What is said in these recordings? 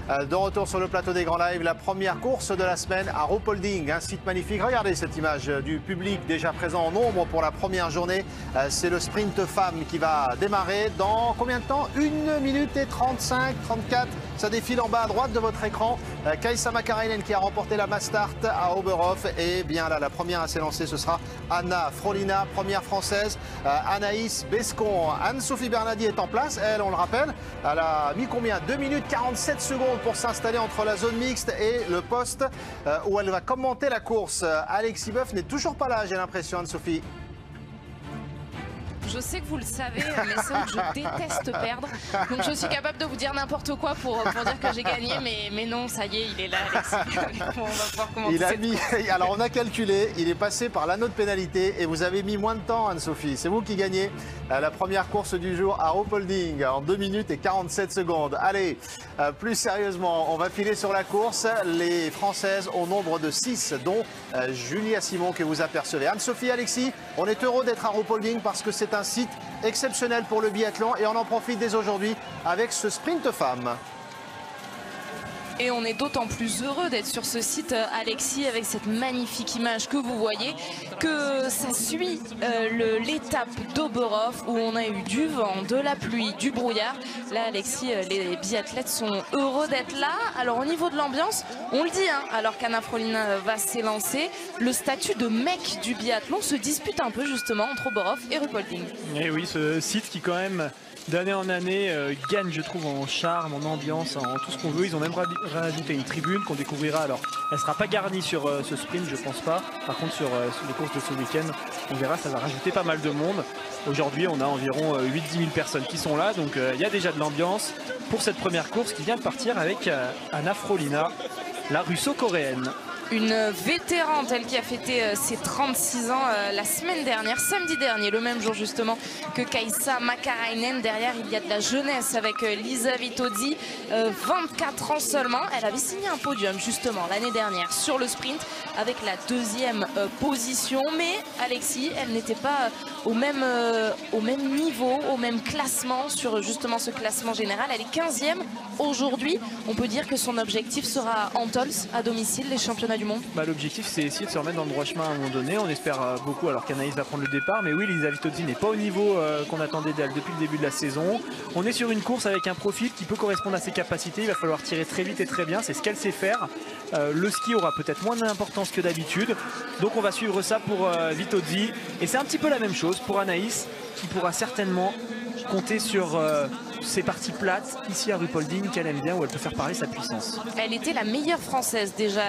De retour sur le plateau des Grands Lives, la première course de la semaine à Ruhpolding, un site magnifique. Regardez cette image du public déjà présent en nombre pour la première journée. C'est le sprint femme qui va démarrer dans combien de temps? 1 minute et 35, 34. Ça défile en bas à droite de votre écran. Kaisa Makarainen qui a remporté la Mass Start à Oberhof. Et bien là, la première à s'élancer, ce sera Anna Frolina, première française. Anaïs Bescon, Anne-Sophie Bernadi est en place. Elle, on le rappelle, elle a mis combien? 2 minutes 47 secondes pour s'installer entre la zone mixte et le poste où elle va commenter la course. Alexis Boeuf n'est toujours pas là, j'ai l'impression, Anne-Sophie. Je sais que vous le savez, mais c'est que je déteste perdre. Donc je suis capable de vous dire n'importe quoi pour dire que j'ai gagné, mais non, ça y est, il est là, Alexis. On va pouvoir commenter cette course. Alors on a calculé, il est passé par l'anneau de pénalité et vous avez mis moins de temps, Anne-Sophie. C'est vous qui gagnez la première course du jour à Ruhpolding en 2 minutes et 47 secondes. Allez, plus sérieusement, on va filer sur la course. Les Françaises au nombre de 6, dont Julia Simon que vous apercevez. Anne-Sophie, Alexis, on est heureux d'être à Ruhpolding parce que c'est un site exceptionnel pour le biathlon et on en profite dès aujourd'hui avec ce sprint femme. Et on est d'autant plus heureux d'être sur ce site, Alexis, avec cette magnifique image que vous voyez, que ça suit l'étape d'Oberhof où on a eu du vent, de la pluie, du brouillard. Là, Alexis, les biathlètes sont heureux d'être là. Alors au niveau de l'ambiance, on le dit, hein, alors qu'Anna Frolina va s'élancer, le statut de mec du biathlon se dispute un peu justement entre Oberhof et Ruhpolding. Et oui, ce site qui quand même d'année en année gagne, je trouve, en charme, en ambiance, en tout ce qu'on veut. Ils ont même rajouté une tribune qu'on découvrira. Alors, elle ne sera pas garnie sur ce sprint, je pense pas. Par contre, sur les courses de ce week-end, on verra, ça va rajouter pas mal de monde. Aujourd'hui, on a environ 8-10 000 personnes qui sont là. Donc, il y a déjà de l'ambiance pour cette première course qui vient de partir avec Anna Frolina, la russo-coréenne. Une vétérante, elle qui a fêté ses 36 ans la semaine dernière, samedi dernier, le même jour justement que Kaisa Makarainen. Derrière, il y a de la jeunesse avec Lisa Vitozzi, 24 ans seulement. Elle avait signé un podium justement l'année dernière sur le sprint avec la 2e position. Mais Alexis, elle n'était pas au même niveau, au même classement sur justement ce classement général. Elle est 15e aujourd'hui. On peut dire que son objectif sera Antols à domicile, les championnats du monde. L'objectif, c'est essayer de se remettre dans le droit chemin à un moment donné. On espère beaucoup alors qu'Anaïs va prendre le départ. Mais oui, Lisa Vitozzi n'est pas au niveau qu'on attendait d'elle depuis le début de la saison. On est sur une course avec un profil qui peut correspondre à ses capacités. Il va falloir tirer très vite et très bien. C'est ce qu'elle sait faire. Le ski aura peut-être moins d'importance que d'habitude. Donc on va suivre ça pour Vitozzi. Et c'est un petit peu la même chose pour Anaïs, qui pourra certainement compter sur ces parties plates ici à Ruhpolding qu'elle aime bien, où elle peut faire parler sa puissance. Elle était la meilleure française déjà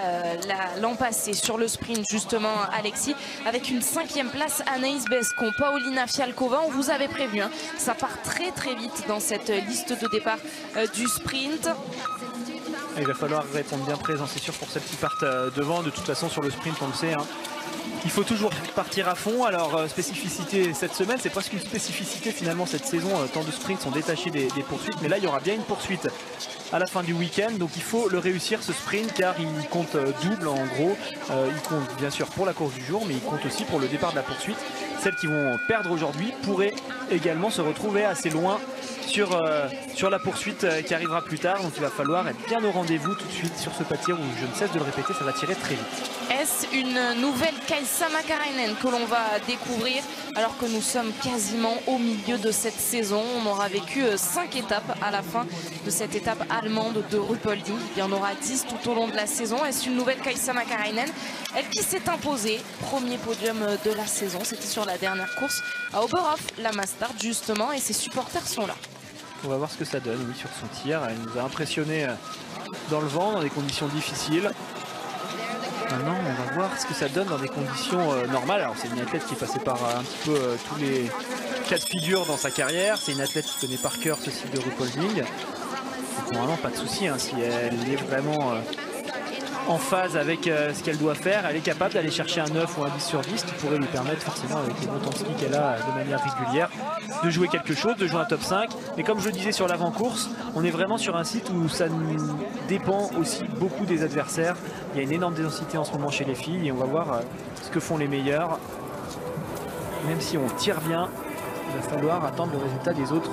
l'an passé sur le sprint justement, Alexis, avec une 5e place. Anaïs Bescon, Paulina Fialkova, on vous avait prévu, hein, ça part très très vite dans cette liste de départ du sprint. Il va falloir répondre bien présent, c'est sûr, pour celles qui partent devant. De toute façon, sur le sprint, on le sait, hein, il faut toujours partir à fond. Alors, spécificité cette semaine, c'est presque une spécificité finalement cette saison. Tant de sprints sont détachés des poursuites, mais là, il y aura bien une poursuite à la fin du week-end. Donc, il faut le réussir, ce sprint, car il compte double en gros. Il compte bien sûr pour la course du jour, mais il compte aussi pour le départ de la poursuite. Celles qui vont perdre aujourd'hui pourraient également se retrouver assez loin sur la poursuite qui arrivera plus tard. Donc il va falloir être bien au rendez-vous tout de suite sur ce pâtir où, je ne cesse de le répéter, ça va tirer très vite. Est-ce une nouvelle Kaisa Makarainen que l'on va découvrir alors que nous sommes quasiment au milieu de cette saison? On aura vécu 5 étapes à la fin de cette étape allemande de Ruhpolding. Il y en aura 10 tout au long de la saison. Est-ce une nouvelle Kaisa Makarainen? Elle qui s'est imposée, premier podium de la saison, c'était sur la dernière course à Oberhof, la Mass Start justement, et ses supporters sont là. On va voir ce que ça donne, oui, sur son tir. Elle nous a impressionné dans le vent, dans des conditions difficiles. Maintenant, on va voir ce que ça donne dans des conditions normales. Alors, c'est une athlète qui est passée par un petit peu tous les cas de figure dans sa carrière. C'est une athlète qui connaît par cœur ce site de Ruhpolding. Donc, normalement, pas de souci, hein, si elle est vraiment en phase avec ce qu'elle doit faire. Elle est capable d'aller chercher un 9 ou un 10 sur 10 qui pourrait lui permettre forcément, avec les montants de ski qu'elle a de manière régulière, de jouer quelque chose, de jouer un top 5. Mais comme je le disais sur l'avant-course, on est vraiment sur un site où ça dépend aussi beaucoup des adversaires. Il y a une énorme densité en ce moment chez les filles et on va voir ce que font les meilleurs. Même si on tire bien, il va falloir attendre le résultat des autres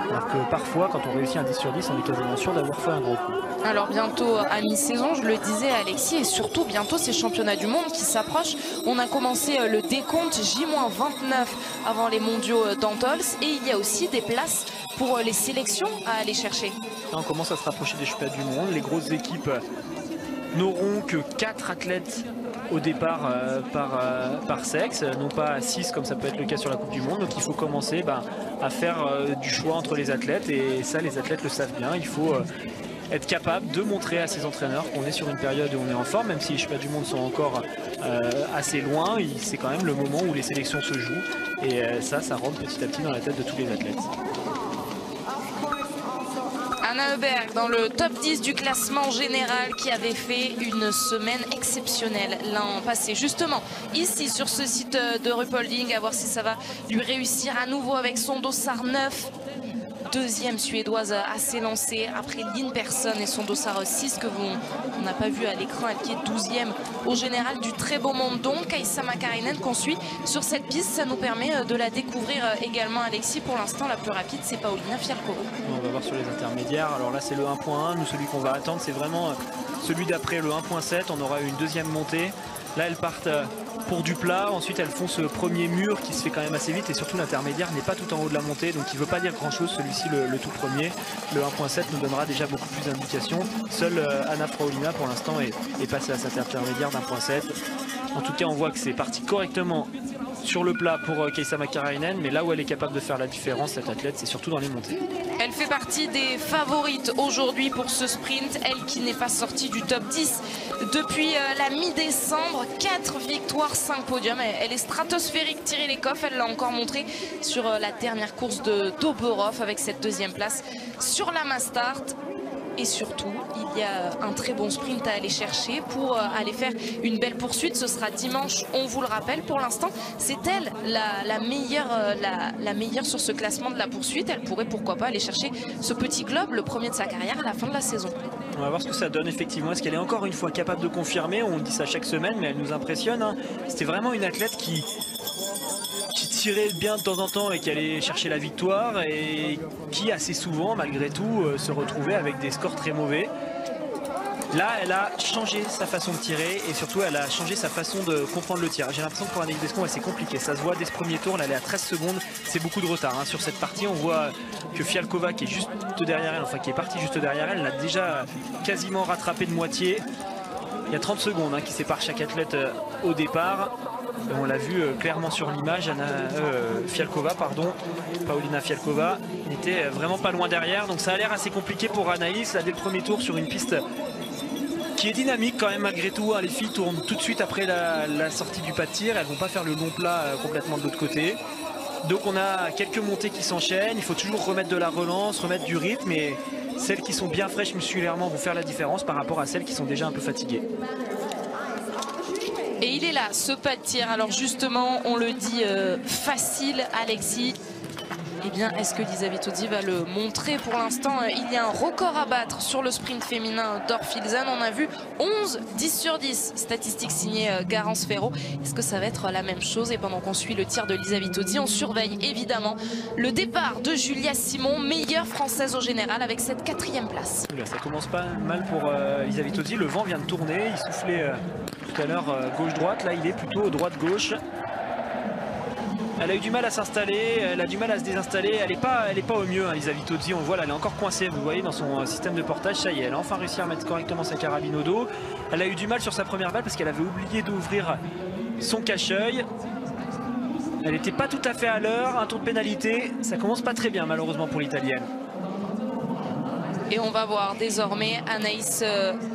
Alors que parfois, quand on réussit un 10 sur 10, on est quasiment sûr d'avoir fait un gros coup. Alors bientôt à mi-saison, je le disais à Alexis, et surtout bientôt ces championnats du monde qui s'approchent. On a commencé le décompte J-29 avant les mondiaux d'Antols, et il y a aussi des places pour les sélections à aller chercher. Là, on commence à se rapprocher des championnats du monde. Les grosses équipes n'auront que 4 athlètes au départ par sexe, non pas 6 comme ça peut être le cas sur la Coupe du Monde. Donc il faut commencer à faire du choix entre les athlètes, et ça les athlètes le savent bien. Il faut être capable de montrer à ses entraîneurs qu'on est sur une période où on est en forme, même si les championnats du monde sont encore assez loin. C'est quand même le moment où les sélections se jouent, et ça rentre petit à petit dans la tête de tous les athlètes. Anna Heuberg dans le top 10 du classement général, qui avait fait une semaine exceptionnelle l'an passé. Justement, ici sur ce site de Ruhpolding, à voir si ça va lui réussir à nouveau avec son dossard 9. Deuxième suédoise à s'élancer après Lynn Persson et son dossard 6 que on n'a pas vu à l'écran, elle qui est 12e au général du très beau monde. Donc Kaisa Makarainen qu'on suit sur cette piste, ça nous permet de la découvrir également, Alexis. Pour l'instant la plus rapide c'est Paulina Fialkova. On va voir sur les intermédiaires. Alors là c'est le 1.1, nous celui qu'on va attendre c'est vraiment celui d'après, le 1.7. On aura une deuxième montée. Là elles partent pour du plat, ensuite elles font ce premier mur qui se fait quand même assez vite, et surtout l'intermédiaire n'est pas tout en haut de la montée, donc il ne veut pas dire grand chose celui-ci, le tout premier. Le 1.7 nous donnera déjà beaucoup plus d'indications. Seule Anna Fraulina pour l'instant est passée à cet intermédiaire d'1.7. En tout cas on voit que c'est parti correctement sur le plat pour Kaisa Makarainen, mais là où elle est capable de faire la différence, cette athlète, c'est surtout dans les montées. Elle fait partie des favorites aujourd'hui pour ce sprint, elle qui n'est pas sortie du top 10 depuis la mi-décembre. 4 victoires, 5 podiums, elle est stratosphérique. Thierry Lecoff, elle l'a encore montré sur la dernière course de Doberhof avec cette deuxième place sur la Mastart. Et surtout, il y a un très bon sprint à aller chercher pour aller faire une belle poursuite. Ce sera dimanche, on vous le rappelle. Pour l'instant, c'est elle la meilleure sur ce classement de la poursuite. Elle pourrait pourquoi pas aller chercher ce petit globe, le premier de sa carrière à la fin de la saison. On va voir ce que ça donne effectivement. Est-ce qu'elle est encore une fois capable de confirmer? On dit ça chaque semaine, mais elle nous impressionne, hein. C'était vraiment une athlète qui tirait bien de temps en temps et qui allait chercher la victoire, et qui assez souvent malgré tout se retrouvait avec des scores très mauvais. Là elle a changé sa façon de tirer, et surtout elle a changé sa façon de comprendre le tir. J'ai l'impression que pour Anaïs Bescon c'est compliqué, ça se voit dès ce premier tour. Là elle est à 13 secondes, c'est beaucoup de retard, hein. Sur cette partie on voit que Fialkova qui est juste derrière elle, enfin qui est partie juste derrière elle, l'a déjà quasiment rattrapé de moitié. Il y a 30 secondes, hein, qui séparent chaque athlète au départ. Et on l'a vu clairement sur l'image, Fialkova, Paulina Fialkova n'était vraiment pas loin derrière. Donc ça a l'air assez compliqué pour Anaïs, là dès le premier tour sur une piste qui est dynamique quand même malgré tout, hein. Les filles tournent tout de suite après la sortie du pas de tir, elles vont pas faire le long plat complètement de l'autre côté. Donc on a quelques montées qui s'enchaînent, il faut toujours remettre de la relance, remettre du rythme, et celles qui sont bien fraîches musculairement vont faire la différence par rapport à celles qui sont déjà un peu fatiguées. Et il est là, ce pas de tir. Alors justement, on le dit facile, Alexis. Eh bien, est-ce que Lisa Vitozzi va le montrer? Pour l'instant, il y a un record à battre sur le sprint féminin d'Orfilsen. On a vu 11, 10 sur 10. Statistique signée Garance Ferro. Est-ce que ça va être la même chose? Et pendant qu'on suit le tir de Lisa Vitozzi, on surveille évidemment le départ de Julia Simon, meilleure française au général avec cette 4e place. Ça commence pas mal pour Lisa Vitozzi. Le vent vient de tourner. Il soufflait tout à l'heure gauche-droite. Là, il est plutôt droite-gauche. Elle a eu du mal à s'installer, elle a du mal à se désinstaller, elle est pas au mieux, hein, Lisa Vitozzi. On le voit là, elle est encore coincée, vous voyez, dans son système de portage. Ça y est, elle a enfin réussi à mettre correctement sa carabine au dos. Elle a eu du mal sur sa première balle parce qu'elle avait oublié d'ouvrir son cache-œil. Elle n'était pas tout à fait à l'heure, un tour de pénalité, ça commence pas très bien malheureusement pour l'italienne. Et on va voir désormais Anaïs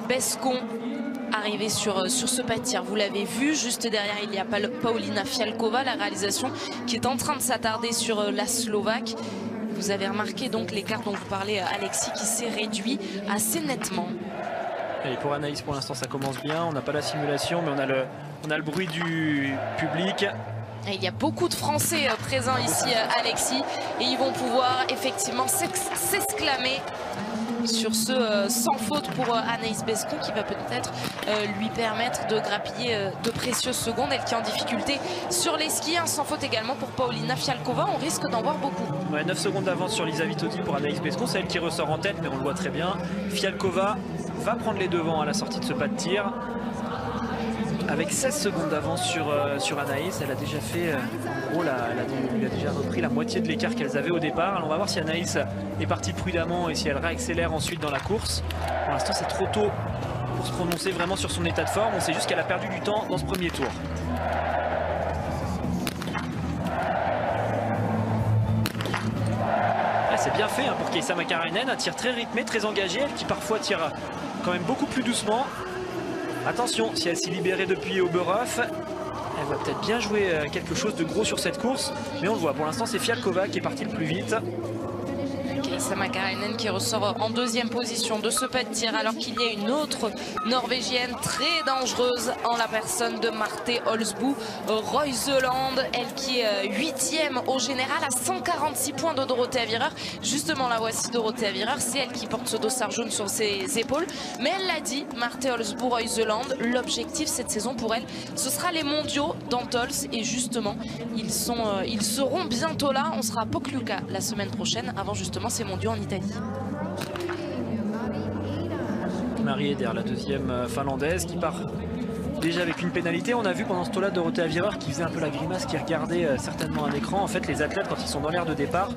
Bescon arriver sur ce pas de tir. Vous l'avez vu, juste derrière il y a Paulina Fialkova, la réalisation qui est en train de s'attarder sur la Slovaque. Vous avez remarqué donc l'écart dont vous parlez, Alexis, qui s'est réduit assez nettement. Et pour Anaïs, pour l'instant ça commence bien, on n'a pas la simulation mais on a le bruit du public. Et il y a beaucoup de Français présents ici, Alexis, et ils vont pouvoir effectivement s'exclamer sur ce sans faute pour Anaïs Bescon qui va peut-être lui permettre de grappiller de précieuses secondes. Elle qui est en difficulté sur les skis. Un sans faute également pour Paulina Fialkova. On risque d'en voir beaucoup. Ouais, 9 secondes d'avance sur Lisa Vitodi pour Anaïs Bescon. C'est elle qui ressort en tête, mais on le voit très bien. Fialkova va prendre les devants à la sortie de ce pas de tir. Avec 16 secondes d'avance sur Anaïs, elle a déjà fait, en gros, elle a déjà repris la moitié de l'écart qu'elles avaient au départ. Alors on va voir si Anaïs est partie prudemment et si elle réaccélère ensuite dans la course. Pour l'instant, c'est trop tôt pour se prononcer vraiment sur son état de forme. On sait juste qu'elle a perdu du temps dans ce premier tour. C'est bien fait hein, pour Kaisa Makarainen, un tir très rythmé, très engagé, elle qui parfois tire quand même beaucoup plus doucement. Attention, si elle s'est libérée depuis Oberhof, elle va peut-être bien jouer quelque chose de gros sur cette course. Mais on le voit, pour l'instant c'est Fialkova qui est partie le plus vite. Kaisa Makarainen qui ressort en deuxième position de ce pas de tir alors qu'il y a une autre norvégienne très dangereuse en la personne de Marte Holsbu Reuseland, elle qui est 8e au général à 146 points de Dorothea Virer. Justement la voici Dorothea Virer, c'est elle qui porte ce dossard jaune sur ses épaules, mais elle l'a dit, Marte Holsbu Reuseland, l'objectif cette saison pour elle ce sera les mondiaux d'Antols et justement ils seront bientôt là. On sera à Pokluka la semaine prochaine avant justement ces mondiaux en Italie. Marie Eder, la deuxième finlandaise qui part déjà avec une pénalité. On a vu pendant ce tour-là Dorothea Virer qui faisait un peu la grimace, qui regardait certainement un écran. En fait, les athlètes, quand ils sont dans l'air de départ,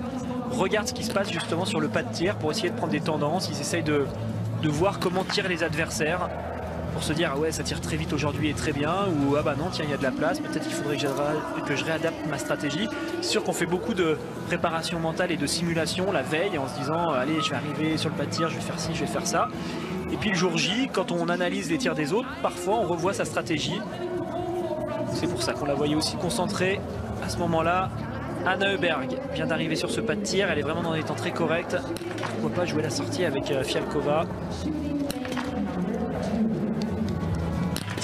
regardent ce qui se passe justement sur le pas de tir pour essayer de prendre des tendances. Ils essayent de voir comment tirent les adversaires pour se dire ah ouais ça tire très vite aujourd'hui et très bien, ou ah bah non tiens il y a de la place, peut-être qu'il faudrait que je réadapte ma stratégie. C'est sûr qu'on fait beaucoup de préparation mentale et de simulation la veille en se disant allez je vais arriver sur le pas de tir, je vais faire ci, je vais faire ça. Et puis le jour J, quand on analyse les tirs des autres, parfois on revoit sa stratégie. C'est pour ça qu'on la voyait aussi concentrée à ce moment-là. Anna Heuberg vient d'arriver sur ce pas de tir, elle est vraiment dans des temps très corrects. Pourquoi pas jouer la sortie avec Fialkova.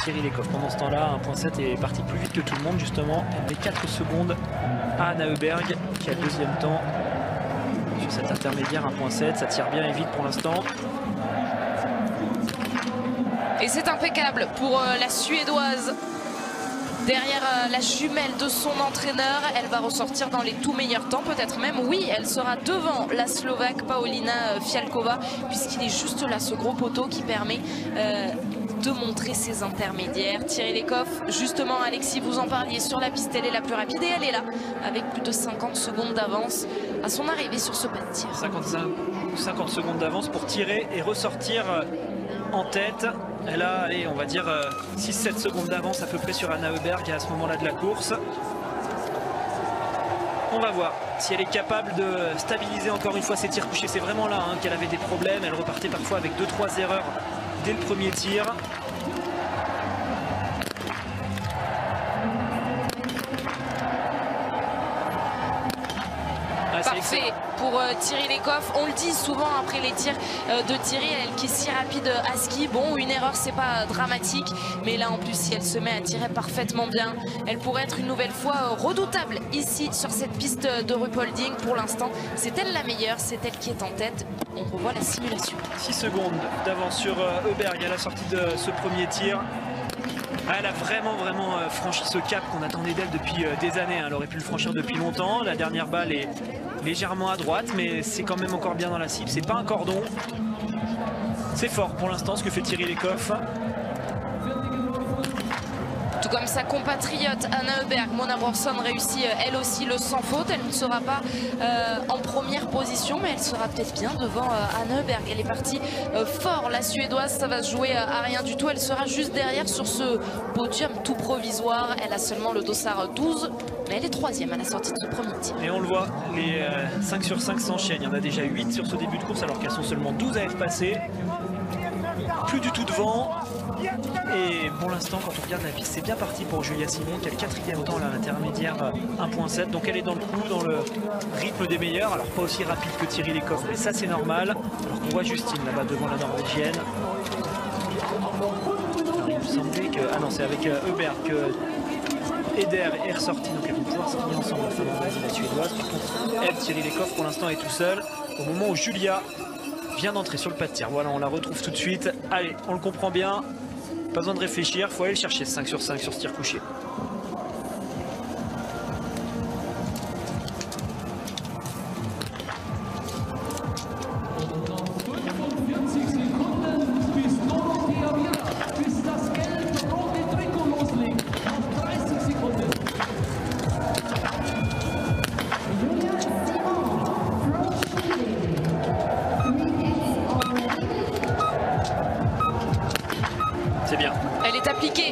Thierry Lekov pendant ce temps-là, 1.7 est parti plus vite que tout le monde justement. Elle met 4 secondes à Anna Heuberg qui a le deuxième temps sur cet intermédiaire 1.7. Ça tire bien et vite pour l'instant. Et c'est impeccable pour la Suédoise. Derrière la jumelle de son entraîneur, elle va ressortir dans les tout meilleurs temps, peut-être même, oui, elle sera devant la Slovaque Paulina Fialkova, puisqu'il est juste là, ce gros poteau qui permet de montrer ses intermédiaires. Thierry Lekov, justement, Alexis, vous en parliez, sur la piste, elle est la plus rapide et elle est là, avec plus de 50 secondes d'avance à son arrivée sur ce pas de tir. 50 secondes d'avance pour tirer et ressortir en tête. Elle a, allez, on va dire 6-7 secondes d'avance à peu près sur Anna Heuberg à ce moment-là de la course. On va voir si elle est capable de stabiliser encore une fois ses tirs couchés. C'est vraiment là qu'elle avait des problèmes. Elle repartait parfois avec 2-3 erreurs dès le premier tir. Parfait pour Thierry Lekov. On le dit souvent après les tirs de Thierry, elle qui est si rapide à ski. Bon, une erreur, c'est pas dramatique, mais là en plus, si elle se met à tirer parfaitement bien, elle pourrait être une nouvelle fois redoutable ici sur cette piste de Ruhpolding. Pour l'instant, c'est elle la meilleure, c'est elle qui est en tête. On revoit la simulation. 6 secondes d'avance sur Heuberg à la sortie de ce premier tir. Elle a vraiment franchi ce cap qu'on attendait d'elle depuis des années. Elle aurait pu le franchir depuis longtemps. La dernière balle est légèrement à droite, mais c'est quand même encore bien dans la cible. C'est pas un cordon. C'est fort pour l'instant ce que fait Thierry Lekov. Tout comme sa compatriote Anna Heuberg, Mona Brorsson réussit elle aussi le sans faute. Elle ne sera pas en première position, mais elle sera peut-être bien devant Anna Heuberg. Elle est partie fort, la Suédoise, ça va se jouer à rien du tout. Elle sera juste derrière sur ce podium tout provisoire. Elle a seulement le dossard 12, mais elle est 3e à la sortie de ce premier tir. Et on le voit, les 5 sur 5 s'enchaînent. Il y en a déjà 8 sur ce début de course alors qu'elles sont seulement 12 à être passées. Plus du tout de vent. Et pour l'instant, quand on regarde la piste, c'est bien parti pour Julia Simon qui a le 4e temps là, à l'intermédiaire 1.7. Donc elle est dans le coup, dans le rythme des meilleurs. Alors pas aussi rapide que Thierry Lekov, mais ça c'est normal. Alors qu'on voit Justine là-bas devant la norvégienne. Alors, il me semblait que... Ah non, c'est avec Heuberg que Eder est ressorti. Donc elles vont pouvoir se tenir ensemble, la finlandaise et la suédoise. Par contre, elle, Thierry Lekov pour l'instant est tout seul. Au moment où Julia vient d'entrer sur le pas de tir. Voilà, on la retrouve tout de suite. Allez, on le comprend bien. Pas besoin de réfléchir, il faut aller le chercher 5 sur 5 sur ce tir couché.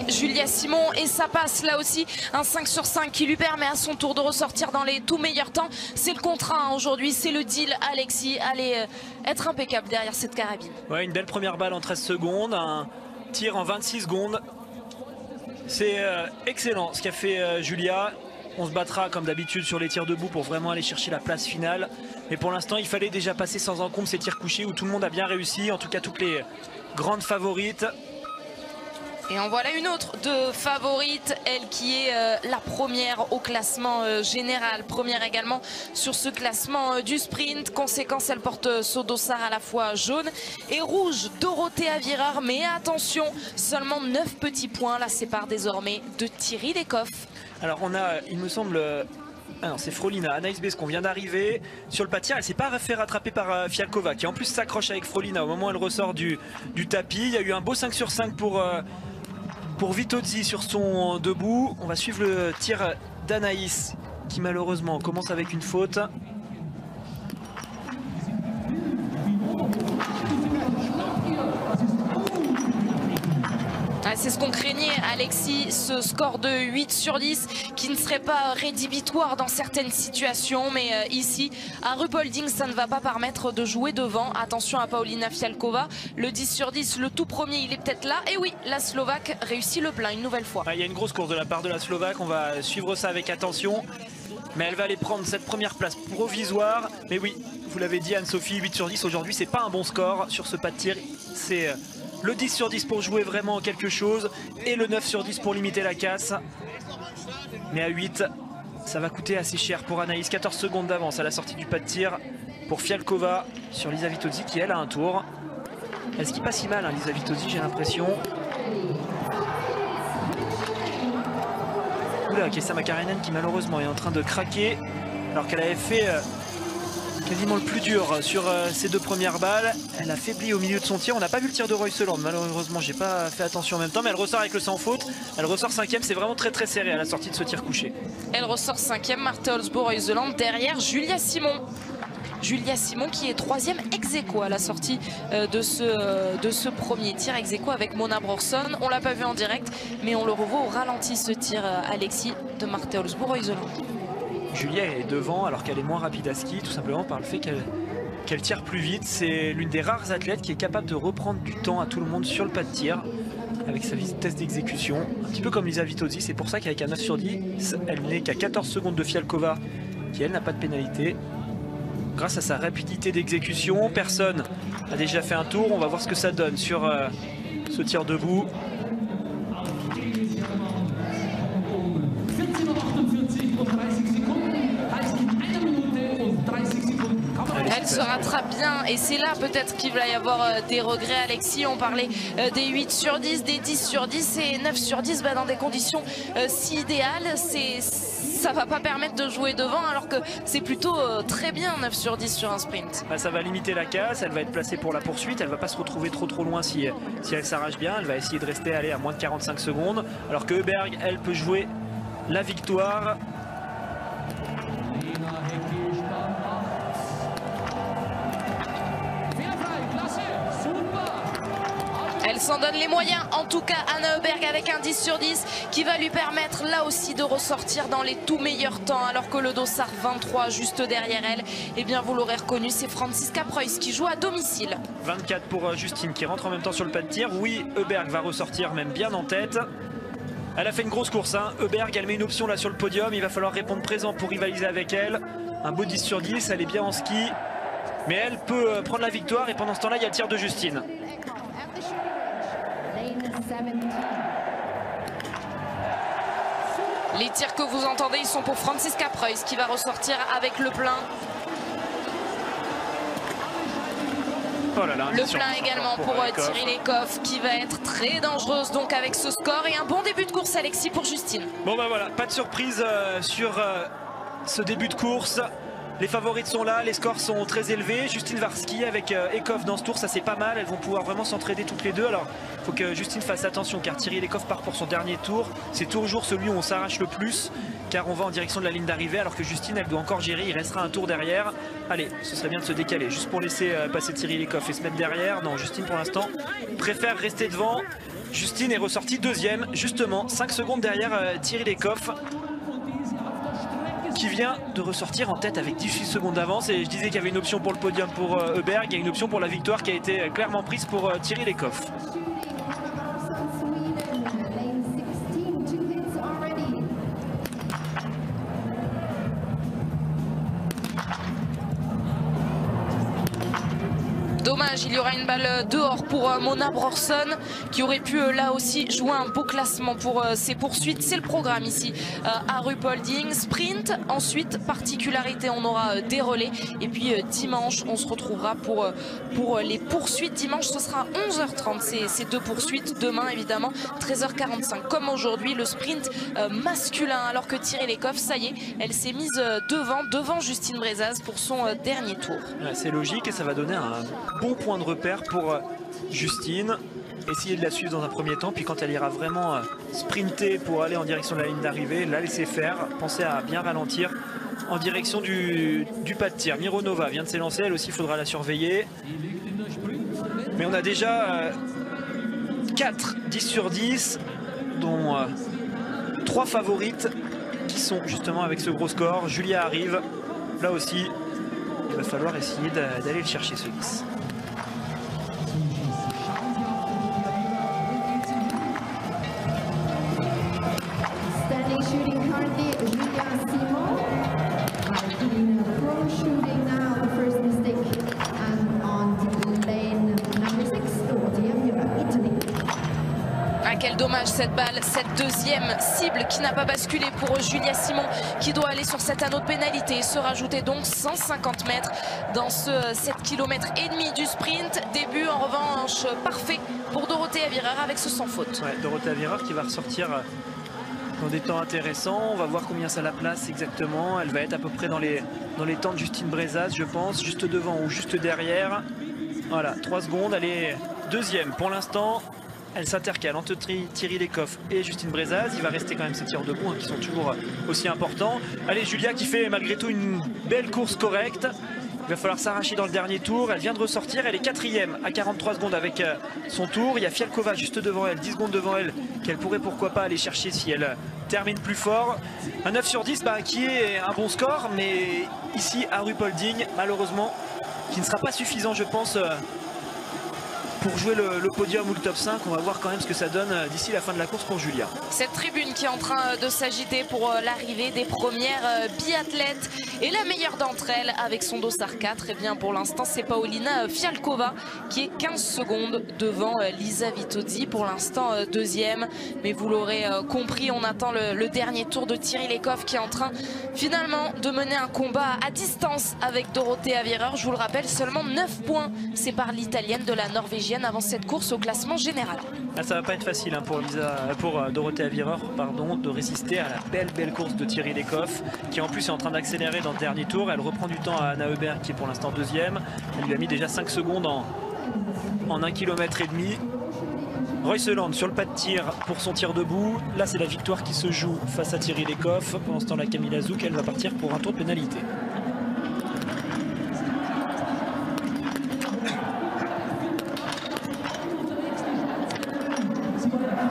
Julia Simon et ça passe là aussi, un 5 sur 5 qui lui permet à son tour de ressortir dans les tout meilleurs temps. C'est le contrat aujourd'hui, c'est le deal. Alexis allait être impeccable derrière cette carabine. Ouais, une belle première balle en 13 secondes, un tir en 26 secondes. C'est excellent ce qu'a fait Julia. On se battra comme d'habitude sur les tirs debout pour vraiment aller chercher la place finale. Mais pour l'instant, il fallait déjà passer sans encombre ces tirs couchés où tout le monde a bien réussi, en tout cas toutes les grandes favorites. Et en voilà une autre de favorite, elle qui est la première au classement général, première également sur ce classement du sprint. Conséquence, elle porte son dossard à la fois jaune et rouge, Dorothée Avirard. Mais attention, seulement 9 petits points la séparent désormais de Thierry Lecoff. Alors on a, il me semble... Alors c'est Frolina, Anaïs Bescon qu'on vient d'arriver sur le pas de tir. Elle s'est pas fait rattraper par Fialkova qui en plus s'accroche avec Frolina au moment où elle ressort du tapis. Il y a eu un beau 5 sur 5 pour Vitozzi sur son debout. On va suivre le tir d'Anaïs qui malheureusement commence avec une faute. C'est ce qu'on craignait, Alexis, ce score de 8 sur 10 qui ne serait pas rédhibitoire dans certaines situations. Mais ici, à Ruhpolding, ça ne va pas permettre de jouer devant. Attention à Paulina Fialkova. Le 10 sur 10, le tout premier, il est peut-être là. Et oui, la Slovaque réussit le plein une nouvelle fois. Il y a une grosse course de la part de la Slovaque. On va suivre ça avec attention. Mais elle va aller prendre cette première place provisoire. Mais oui, vous l'avez dit Anne-Sophie, 8 sur 10 aujourd'hui, c'est pas un bon score sur ce pas de tir. C'est... le 10 sur 10 pour jouer vraiment quelque chose et le 9 sur 10 pour limiter la casse. Mais à 8, ça va coûter assez cher pour Anaïs. 14 secondes d'avance à la sortie du pas de tir pour Fialkova sur Lisa Vitozzi qui elle a un tour. Elle skie pas si mal, hein, Lisa Vitozzi, j'ai l'impression. Oula, Kaisa Makarainen qui malheureusement est en train de craquer alors qu'elle avait fait... quasiment le plus dur sur ces deux premières balles. Elle a faibli au milieu de son tir. On n'a pas vu le tir de Royseland. Malheureusement, j'ai pas fait attention en même temps. Mais elle ressort avec le sans faute. Elle ressort 5e. C'est vraiment très très serré à la sortie de ce tir couché. Elle ressort 5e. Marthe Holzboe-Royseland derrière Julia Simon. Julia Simon qui est 3e ex-aequo à la sortie de ce premier tir ex-aequo avec Mona Brorson. On l'a pas vu en direct, mais on le revoit au ralenti ce tir Alexis de Marthe Holzboe-Royseland. Julia est devant alors qu'elle est moins rapide à ski, tout simplement par le fait qu'elle tire plus vite. C'est l'une des rares athlètes qui est capable de reprendre du temps à tout le monde sur le pas de tir avec sa vitesse d'exécution, un petit peu comme Lisa Vitozzi. C'est pour ça qu'avec un 9 sur 10, elle n'est qu'à 14 secondes de Fialkova qui elle n'a pas de pénalité. Grâce à sa rapidité d'exécution, personne n'a déjà fait un tour. On va voir ce que ça donne sur ce tir debout. Elle se rattrape bien et c'est là peut-être qu'il va y avoir des regrets, Alexis. On parlait des 8 sur 10, des 10 sur 10 et 9 sur 10 dans des conditions si idéales. Ça va pas permettre de jouer devant alors que c'est plutôt très bien 9 sur 10 sur un sprint. Ça va limiter la casse, elle va être placée pour la poursuite, elle va pas se retrouver trop loin si elle s'arrache bien. Elle va essayer de rester à moins de 45 secondes alors que Öberg, elle peut jouer la victoire. Elle s'en donne les moyens, en tout cas Anna Öberg avec un 10 sur 10 qui va lui permettre là aussi de ressortir dans les tout meilleurs temps alors que le dossard 23 juste derrière elle, eh bien vous l'aurez reconnu, c'est Franziska Preuss qui joue à domicile. 24 pour Justine qui rentre en même temps sur le pas de tir. Oui, Öberg va ressortir même bien en tête. Elle a fait une grosse course, hein. Öberg, elle met une option là sur le podium, il va falloir répondre présent pour rivaliser avec elle. Un beau 10 sur 10, elle est bien en ski, mais elle peut prendre la victoire et pendant ce temps-là, il y a le tir de Justine. Les tirs que vous entendez, ils sont pour Franziska Preuss qui va ressortir avec le plein. Oh là là, le plein également pour Thierry Lecoff qui va être très dangereuse donc avec ce score et un bon début de course, Alexis, pour Justine. Bon bah voilà, pas de surprise sur ce début de course. Les favorites sont là, les scores sont très élevés. Justine Warski avec Eekhoff dans ce tour, ça c'est pas mal. Elles vont pouvoir vraiment s'entraider toutes les deux. Alors il faut que Justine fasse attention car Thierry Lecoff part pour son dernier tour. C'est toujours celui où on s'arrache le plus car on va en direction de la ligne d'arrivée alors que Justine elle doit encore gérer, il restera un tour derrière. Allez, ce serait bien de se décaler juste pour laisser passer Thierry Lecoff et se mettre derrière. Non, Justine pour l'instant préfère rester devant. Justine est ressortie deuxième, justement 5 secondes derrière Thierry Lecoff, qui vient de ressortir en tête avec 18 secondes d'avance. Et je disais qu'il y avait une option pour le podium pour Heuberg, il y a une option pour la victoire qui a été clairement prise pour Thierry Lecoff. Dommage, il y aura une balle dehors pour Mona Brorson qui aurait pu là aussi jouer un beau classement pour ses poursuites. C'est le programme ici à Ruhpolding. Sprint, ensuite particularité, on aura des relais. Et puis dimanche, on se retrouvera pour les poursuites. Dimanche, ce sera 11h30, ces deux poursuites. Demain, évidemment, 13h45. Comme aujourd'hui, le sprint masculin. Alors que Thierry Lecoff, ça y est, elle s'est mise devant Justine Brezaz pour son dernier tour. Ouais, c'est logique et ça va donner un bon point de repère pour Justine. Essayer de la suivre dans un premier temps, puis quand elle ira vraiment sprinter pour aller en direction de la ligne d'arrivée, la laisser faire, penser à bien ralentir en direction du pas de tir. Mironova vient de s'élancer, elle aussi il faudra la surveiller. Mais on a déjà 4 10 sur 10, dont 3 favorites qui sont justement avec ce gros score. Julia arrive, là aussi il va falloir essayer d'aller le chercher ce 10. Quel dommage cette balle, cette deuxième cible qui n'a pas basculé pour Julia Simon qui doit aller sur cet anneau de pénalité et se rajouter donc 150 mètres dans ce 7 km et demi du sprint. Début en revanche parfait pour Dorothée Avirer avec ce sans faute. Ouais, Dorothée Avirer qui va ressortir dans des temps intéressants. On va voir combien ça la place exactement. Elle va être à peu près dans les temps de Justine Brezaz, je pense, juste devant ou juste derrière. Voilà, 3 secondes, elle est deuxième pour l'instant. Elle s'intercale entre Thierry Lecoff et Justine Brezaz. Il va rester quand même ces tirs debout qui sont toujours aussi importants. Allez, Julia qui fait malgré tout une belle course correcte. Il va falloir s'arracher dans le dernier tour. Elle vient de ressortir. Elle est quatrième à 43 secondes avec son tour. Il y a Fialkova juste devant elle, 10 secondes devant elle, qu'elle pourrait pourquoi pas aller chercher si elle termine plus fort. Un 9 sur 10 qui est un bon score, mais ici à Ruhpolding, malheureusement, qui ne sera pas suffisant, je pense, pour jouer le podium ou le top 5. On va voir quand même ce que ça donne d'ici la fin de la course pour Julia. Cette tribune qui est en train de s'agiter pour l'arrivée des premières biathlètes. Et la meilleure d'entre elles avec son dossard 4, et bien pour l'instant c'est Paulina Fialkova qui est 15 secondes devant Lisa Vitozzi, pour l'instant deuxième. Mais vous l'aurez compris, on attend le dernier tour de Thierry Lecoff qui est en train finalement de mener un combat à distance avec Dorothée Avirer. Je vous le rappelle, seulement 9 points séparent l'italienne de la norvégienne avant cette course au classement général. Ah, ça va pas être facile pour Dorothée Avirer de résister à la belle course de Thierry Lecoff qui en plus est en train d'accélérer dans le dernier tour. Elle reprend du temps à Anna Heuberg qui est pour l'instant deuxième. Elle lui a mis déjà 5 secondes en 1 km et demi. Royseland sur le pas de tir pour son tir debout. Là c'est la victoire qui se joue face à Thierry Lecoff. Pendant ce temps là, Camilla Zouk, elle va partir pour un tour de pénalité.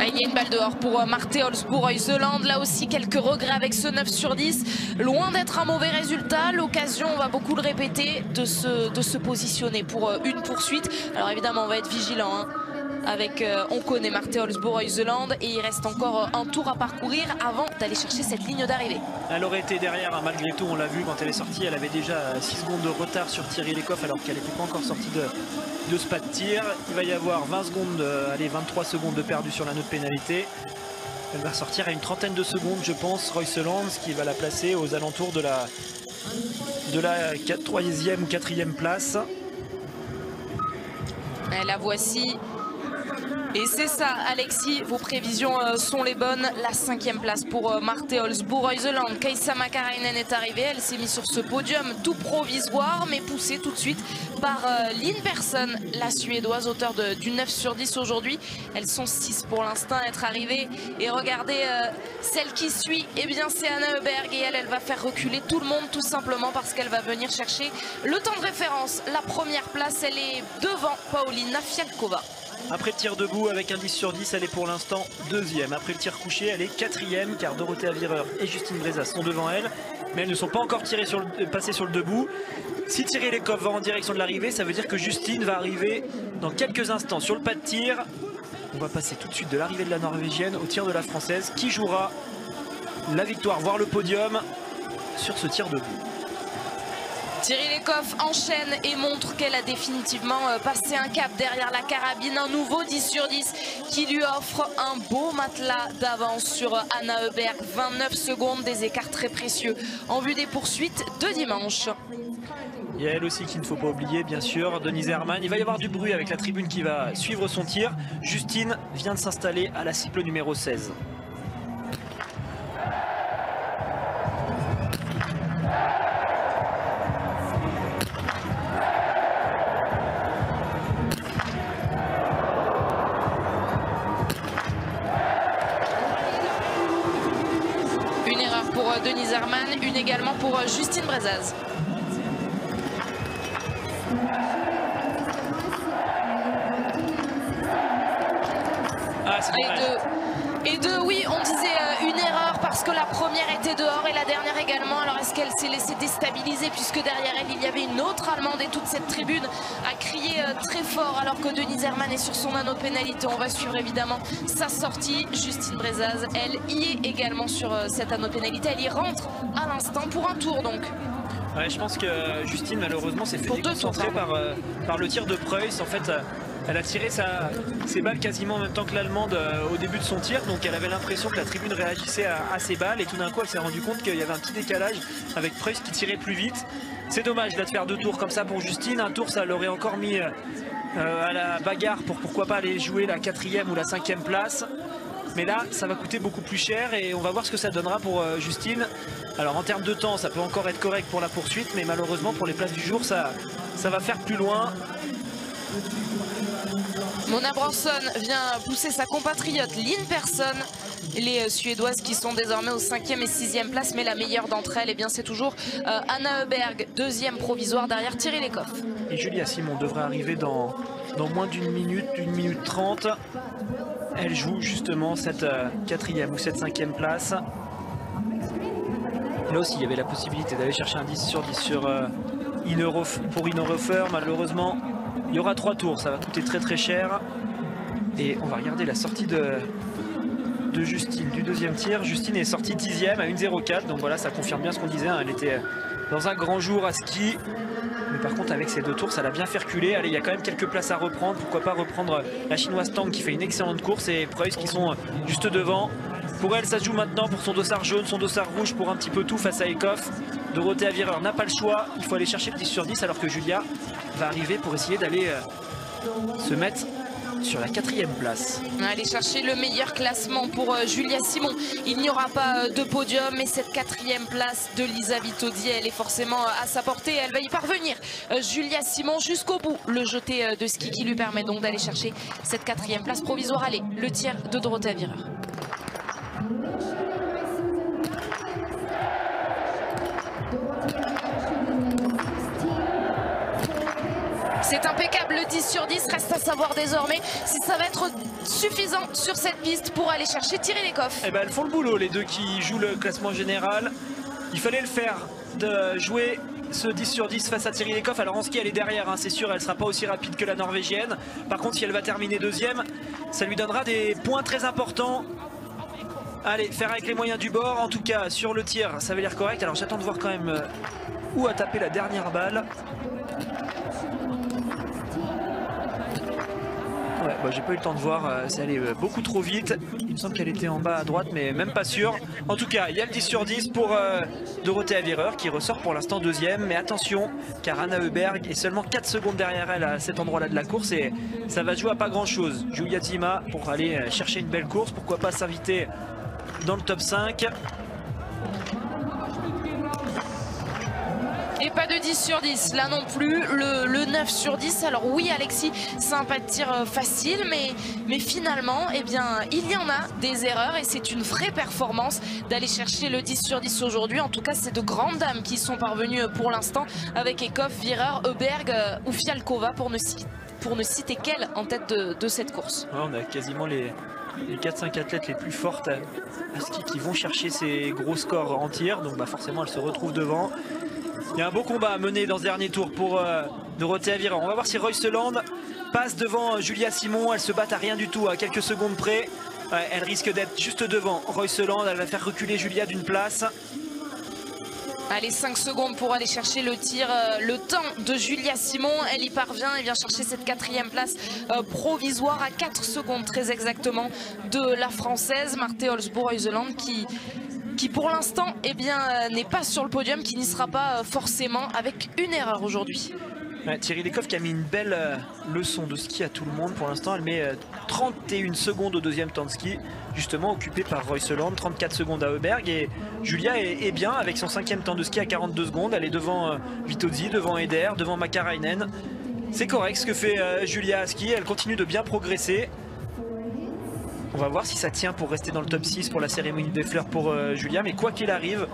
Il y a une balle dehors pour Marte Olsbourg-Royseland. Là aussi, quelques regrets avec ce 9 sur 10. Loin d'être un mauvais résultat. L'occasion, on va beaucoup le répéter, de se positionner pour une poursuite. Alors évidemment, on va être vigilant. Avec, on connaît Marte Olsbourg-Royseland et il reste encore un tour à parcourir avant d'aller chercher cette ligne d'arrivée. Elle aurait été derrière, malgré tout, on l'a vu quand elle est sortie, elle avait déjà 6 secondes de retard sur Thierry Lecoff alors qu'elle n'était pas encore sortie de ce pas de tir. Il va y avoir 20 secondes, 23 secondes de perdu sur l'anneau de pénalité. Elle va sortir à une trentaine de secondes, je pense, Royseland, ce qui va la placer aux alentours de la 3e ou 4e place. Et la voici. Et c'est ça, Alexis, vos prévisions sont les bonnes. La 5e place pour Marte Olsbourg-Heuseland. Kaisa Makarainen est arrivée, elle s'est mise sur ce podium tout provisoire, mais poussée tout de suite par Lynn Persson, la Suédoise, auteure du 9 sur 10 aujourd'hui. Elles sont 6 pour l'instant à être arrivées. Et regardez, celle qui suit, eh bien c'est Anna Öberg, et elle va faire reculer tout le monde, tout simplement parce qu'elle va venir chercher le temps de référence. La première place, elle est devant Paulina Fialkova. Après le tir debout avec un 10 sur 10, elle est pour l'instant 2e. Après le tir couché, elle est 4e car Dorothea Virer et Justine Brezas sont devant elle. Mais elles ne sont pas encore passées sur le debout. Si Thierry Lekov va en direction de l'arrivée, ça veut dire que Justine va arriver dans quelques instants sur le pas de tir. On va passer tout de suite de l'arrivée de la Norvégienne au tir de la Française qui jouera la victoire, voire le podium sur ce tir debout. Thierry Lekov enchaîne et montre qu'elle a définitivement passé un cap derrière la carabine. Un nouveau 10 sur 10 qui lui offre un beau matelas d'avance sur Anna Öberg. 29 secondes, des écarts très précieux en vue des poursuites de dimanche. Il y a elle aussi qu'il ne faut pas oublier, bien sûr, Denise Herrmann. Il va y avoir du bruit avec la tribune qui va suivre son tir. Justine vient de s'installer à la cible numéro 16. Une erreur pour Denise Herrmann, une également pour Justine Brezaz. Ah, c'est dommage. Et deux, oui, on disait une erreur parce que la première était dehors et la dernière également. Alors est-ce qu'elle s'est laissée déstabiliser puisque derrière elle, il y avait une autre Allemande et toute cette tribune a crié très fort alors que Denise Herrmann est sur son anneau pénalité. On va suivre évidemment sa sortie. Justine Brezaz, elle y est également sur cet anneau pénalité. Elle y rentre à l'instant pour un tour donc. Ouais, je pense que Justine malheureusement s'est fait déconcentrer par le tir de Preuss. En fait, elle a tiré ses balles quasiment en même temps que l'Allemande au début de son tir. Donc elle avait l'impression que la tribune réagissait à ses balles. Et tout d'un coup, elle s'est rendue compte qu'il y avait un petit décalage avec Preuss qui tirait plus vite. C'est dommage là, de faire 2 tours comme ça pour Justine. Un tour, ça l'aurait encore mis à la bagarre pour pourquoi pas aller jouer la 4e ou la 5e place. Mais là, ça va coûter beaucoup plus cher et on va voir ce que ça donnera pour Justine. Alors en termes de temps, ça peut encore être correct pour la poursuite, mais malheureusement pour les places du jour, ça va faire plus loin. Mona Bransson vient pousser sa compatriote Lynn Persson. Les Suédoises qui sont désormais aux 5e et 6e place, mais la meilleure d'entre elles, eh bien c'est toujours Anna Öberg, 2e provisoire derrière Thierry Lekov. Et Julia Simon devrait arriver dans moins d'une minute 30. Elle joue justement cette 4e ou cette 5e place. Là aussi, il y avait la possibilité d'aller chercher un 10 sur 10 pour Ine Hofer. Malheureusement, il y aura 3 tours, ça va coûter très très cher. Et on va regarder la sortie de Justine du 2e tir. Justine est sortie 10e à 1,04. Donc voilà, ça confirme bien ce qu'on disait. Hein. Elle était dans un grand jour à ski. Mais par contre, avec ces 2 tours, ça l'a bien fait reculer. Allez, il y a quand même quelques places à reprendre. Pourquoi pas reprendre la chinoise Tang qui fait une excellente course et Preuss qui sont juste devant. Pour elle, ça se joue maintenant pour son dossard jaune, son dossard rouge pour un petit peu tout face à Ekhoff. Dorothea Virer n'a pas le choix. Il faut aller chercher le 10 sur 10 alors que Julia va arriver pour essayer d'aller se mettre sur la 4e place. Aller chercher le meilleur classement pour Julia Simon. Il n'y aura pas de podium, mais cette 4e place de Lisa Vitozzi, elle est forcément à sa portée. Elle va y parvenir. Julia Simon jusqu'au bout. Le jeté de ski qui lui permet donc d'aller chercher cette 4e place provisoire. Allez, le tir de Dorothea Virer. C'est impeccable, le 10 sur 10, reste à savoir désormais si ça va être suffisant sur cette piste pour aller chercher Thierry Lekov. Eh ben, elles font le boulot, les deux qui jouent le classement général. Il fallait le faire, de jouer ce 10 sur 10 face à Thierry Lekov. Alors en ski, elle est derrière, hein, c'est sûr, elle ne sera pas aussi rapide que la Norvégienne. Par contre, si elle va terminer 2e, ça lui donnera des points très importants. Allez, faire avec les moyens du bord. En tout cas, sur le tir, ça va l'air correct. Alors j'attends de voir quand même où a tapé la dernière balle. Ouais, Bah, j'ai pas eu le temps de voir, c'est allé beaucoup trop vite. Il me semble qu'elle était en bas à droite, mais même pas sûr. En tout cas, il y a le 10 sur 10 pour Dorothea Virer qui ressort pour l'instant deuxième. Mais attention, car Anna Heuberg est seulement 4 secondes derrière elle à cet endroit-là de la course et ça va jouer à pas grand-chose. Julia Zima pour aller chercher une belle course, pourquoi pas s'inviter dans le top 5. Et pas de 10 sur 10, là non plus, le 9 sur 10. Alors oui Alexis, c'est un pas de tir facile, mais finalement, eh bien, il y en a des erreurs et c'est une vraie performance d'aller chercher le 10 sur 10 aujourd'hui. En tout cas, c'est de grandes dames qui sont parvenues pour l'instant avec Eckhoff, Virer, Heuberg ou Fialkova pour ne citer qu'elle en tête de cette course. Ouais, on a quasiment les 4-5 athlètes les plus fortes à ski qui vont chercher ces gros scores en tir, donc bah forcément elles se retrouvent devant. Il y a un beau combat à mener dans ce dernier tour pour Dorothea Virer. On va voir si Royseland passe devant Julia Simon. Elles se battent à rien du tout, à quelques secondes près. Ouais, elle risque d'être juste devant Royseland. Elle va faire reculer Julia d'une place. Allez, 5 secondes pour aller chercher le tir, le temps de Julia Simon. Elle y parvient, elle vient chercher cette 4e place provisoire à 4 secondes très exactement de la française Marte Holzboe-Royseland qui pour l'instant eh bien n'est pas sur le podium, qui n'y sera pas forcément, avec une erreur aujourd'hui. Ouais, Thierry Lecoff qui a mis une belle leçon de ski à tout le monde. Pour l'instant elle met 31 secondes au deuxième temps de ski, justement occupé par Royseland, 34 secondes à Heuberg, et Julia est bien avec son 5e temps de ski à 42 secondes. Elle est devant Vitozzi, devant Eder, devant Makarainen. C'est correct ce que fait Julia à ski, elle continue de bien progresser. On va voir si ça tient pour rester dans le top 6 pour la cérémonie des fleurs pour Julia. Mais quoi qu'il arrive,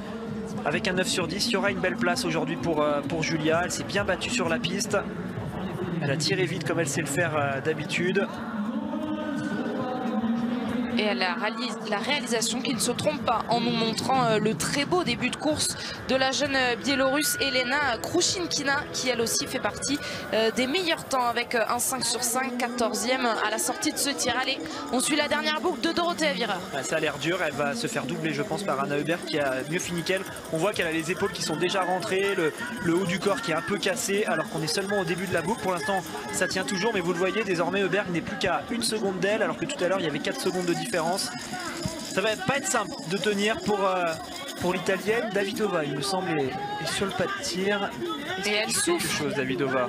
avec un 9 sur 10, il y aura une belle place aujourd'hui pour Julia. Elle s'est bien battue sur la piste. Elle a tiré vite comme elle sait le faire d'habitude. Et elle a la réalisation qui ne se trompe pas en nous montrant le très beau début de course de la jeune biélorusse Elena Krushinkina, qui elle aussi fait partie des meilleurs temps avec un 5 sur 5, 14e à la sortie de ce tir. Allez, on suit la dernière boucle de Dorothea Virer. Ça a l'air dur, elle va se faire doubler je pense par Anna Heuberg qui a mieux fini qu'elle. On voit qu'elle a les épaules qui sont déjà rentrées, le haut du corps qui est un peu cassé alors qu'on est seulement au début de la boucle. Pour l'instant ça tient toujours, mais vous le voyez, désormais Heuberg n'est plus qu'à 1 seconde d'elle alors que tout à l'heure il y avait 4 secondes de différence. Ça va pas être simple de tenir pour l'italienne. Davidova il me semble est sur le pas de tir. Et elle souffre quelque chose, Davidova.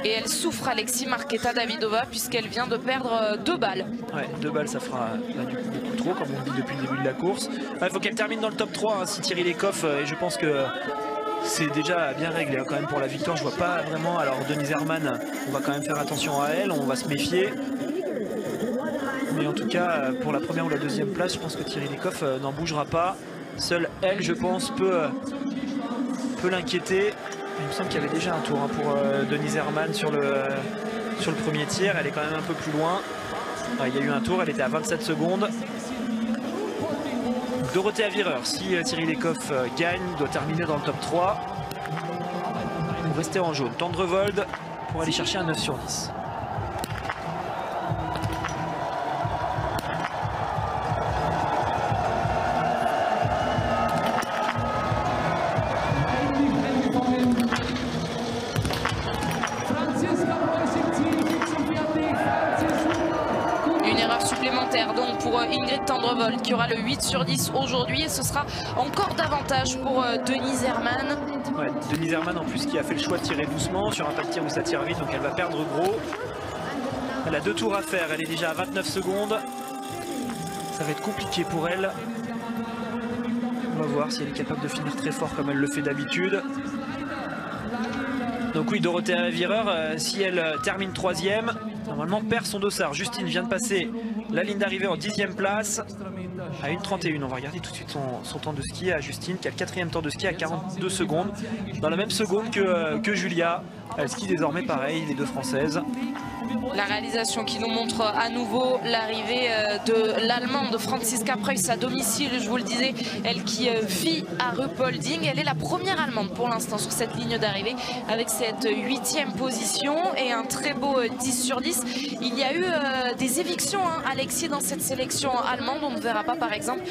Et elle souffre, Alexis Marketa Davidova, puisqu'elle vient de perdre 2 balles. Ouais, 2 balles ça fera là, du coup beaucoup trop comme on dit depuis le début de la course. Il faut qu'elle termine dans le top 3 hein, si Thierry Lecoff, et je pense que c'est déjà bien réglé hein, quand même pour la victoire. Je vois pas vraiment. Alors Denise Herrmann, on va quand même faire attention à elle, on va se méfier. Mais en tout cas, pour la première ou la deuxième place, je pense que Thierry Lecoff n'en bougera pas. Seule elle, je pense, peut l'inquiéter. Il me semble qu'il y avait déjà un tour hein, pour Denise Herrmann sur le premier tir. Elle est quand même un peu plus loin. Il y a eu un tour, elle était à 27 secondes. Dorothea Virer, si Thierry Lecoff gagne, doit terminer dans le top 3. Pour rester en jaune. Tendrevold pour aller chercher un 9 sur 10. Donc pour Ingrid Tendrevold qui aura le 8 sur 10 aujourd'hui, et ce sera encore davantage pour Denise Herrmann. Ouais, Denise Herrmann en plus qui a fait le choix de tirer doucement sur un pas de tir où ça tire vite, donc elle va perdre gros. Elle a 2 tours à faire, elle est déjà à 29 secondes. Ça va être compliqué pour elle. On va voir si elle est capable de finir très fort comme elle le fait d'habitude. Donc oui, Dorothea Virer, si elle termine 3e, normalement perd son dossard. Justine vient de passer la ligne d'arrivée en 10e place à 1,31. On va regarder tout de suite son temps de ski à Justine qui a le 4e temps de ski à 42 secondes. Dans la même seconde que Julia. Elle skie désormais pareil, les 2 françaises. La réalisation qui nous montre à nouveau l'arrivée de l'Allemande Franziska Preuss à domicile, je vous le disais, elle qui vit à Ruhpolding. Elle est la première Allemande pour l'instant sur cette ligne d'arrivée avec cette 8e position et un très beau 10 sur 10. Il y a eu des évictions, hein, Alexis, dans cette sélection allemande. On ne verra pas par exemple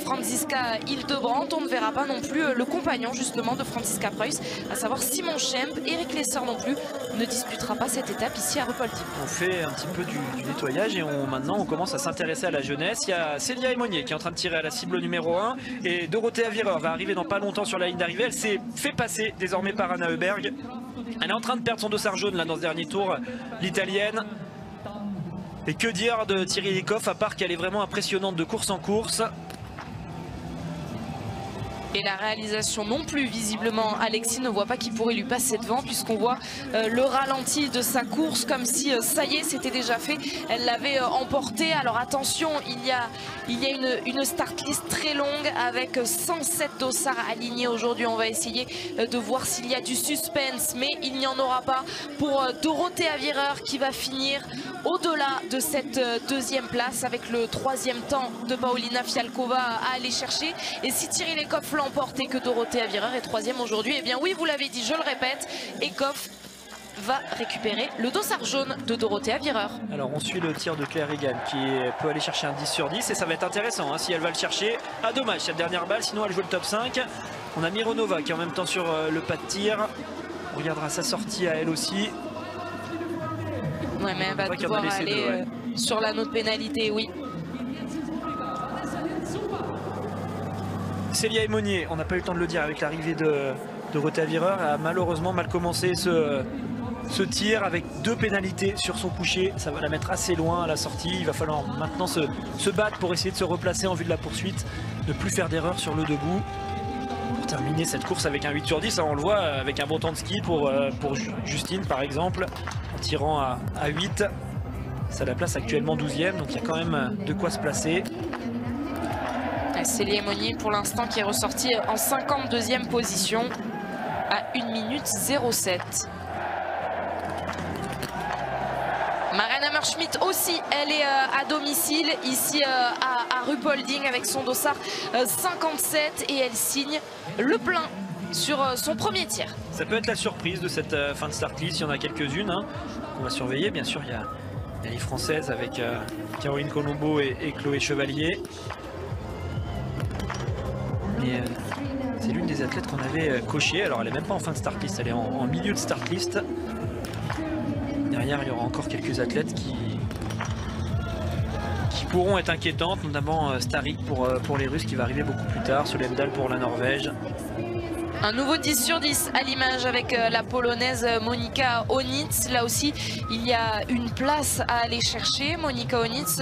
Franziska Hildebrandt, on ne verra pas non plus le compagnon justement de Franziska Preuss, à savoir Simon Schemp. Eric Lesser non plus ne disputera pas cette étape ici à Ruhpolding. On fait un petit peu du nettoyage et maintenant on commence à s'intéresser à la jeunesse. Il y a Célia Aymonier qui est en train de tirer à la cible numéro 1 et Dorothea Virer va arriver dans pas longtemps sur la ligne d'arrivée. Elle s'est fait passer désormais par Anna Heuberg. Elle est en train de perdre son dossard jaune là dans ce dernier tour, l'italienne. Et que dire de Thierry Lecoff à part qu'elle est vraiment impressionnante de course en course. Et la réalisation non plus, visiblement, Alexis ne voit pas qui pourrait lui passer devant puisqu'on voit le ralenti de sa course comme si ça y est, c'était déjà fait. Elle l'avait emporté. Alors attention, il y a une start list très longue avec 107 dossards alignés aujourd'hui. On va essayer de voir s'il y a du suspense, mais il n'y en aura pas pour Dorothea Virer qui va finir au-delà de cette deuxième place avec le troisième temps de Paulina Fialkova à aller chercher. Et si Thierry Lecoff l'emporte et que Dorothea Virer est troisième aujourd'hui, eh bien oui, vous l'avez dit, je le répète, Lecoff va récupérer le dossard jaune de Dorothea Virer. Alors on suit le tir de Claire Regan qui peut aller chercher un 10 sur 10 et ça va être intéressant hein, si elle va le chercher. Ah dommage, cette dernière balle, sinon elle joue le top 5. On a Mironova qui est en même temps sur le pas de tir. On regardera sa sortie à elle aussi. Ouais, mais elle va devoir aller sur l'anneau de pénalité, oui. Célia Aymonier, on n'a pas eu le temps de le dire avec l'arrivée de Dorothea Virer, a malheureusement mal commencé ce tir avec 2 pénalités sur son coucher. Ça va la mettre assez loin à la sortie. Il va falloir maintenant se battre pour essayer de se replacer en vue de la poursuite, ne plus faire d'erreur sur le debout. Pour terminer cette course avec un 8 sur 10, hein, on le voit avec un bon temps de ski pour Justine par exemple, en tirant à 8. Ça la place actuellement 12e, donc il y a quand même de quoi se placer. Célia Aymonier pour l'instant qui est ressortie en 52e position à 1 minute 07. Maren Hammerschmidt aussi, elle est à domicile ici à Ruhpolding avec son dossard 57 et elle signe le plein sur son premier tir. Ça peut être la surprise de cette fin de start list, il y en a quelques-unes hein, qu'on va surveiller. Bien sûr, il y a les Françaises avec Caroline Colombo et Chloé Chevalier. C'est l'une des athlètes qu'on avait cochée. Alors elle n'est même pas en fin de start list, elle est en milieu de start list. Derrière il y aura encore quelques athlètes qui pourront être inquiétantes, notamment Starik pour les Russes qui va arriver beaucoup plus tard, Solendal pour la Norvège. Un nouveau 10 sur 10 à l'image avec la polonaise Monika Onitz. Là aussi, il y a une place à aller chercher. Monika Onitz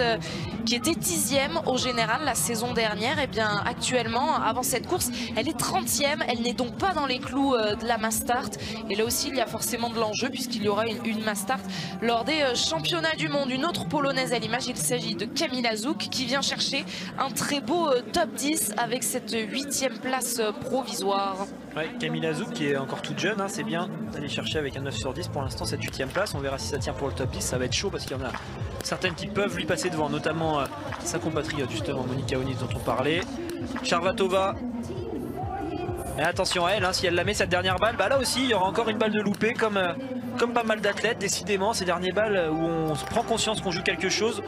qui était 10e au général la saison dernière. Et bien actuellement, avant cette course, elle est 30e. Elle n'est donc pas dans les clous de la Mass Start. Et là aussi, il y a forcément de l'enjeu puisqu'il y aura une Mass Start lors des championnats du monde. Une autre polonaise à l'image, il s'agit de Kamila Zouk qui vient chercher un très beau top 10 avec cette 8e place provisoire. Ouais, Kamila Zouk qui est encore toute jeune, hein, c'est bien d'aller chercher avec un 9 sur 10 pour l'instant cette 8e place. On verra si ça tient pour le top 10, ça va être chaud parce qu'il y en a certaines qui peuvent lui passer devant, notamment sa compatriote justement Monika Onitz dont on parlait. Charvatova, et attention à elle, hein, si elle la met cette dernière balle, bah là aussi il y aura encore une balle de loupé comme pas mal d'athlètes. Décidément ces dernières balles où on se prend conscience qu'on joue quelque chose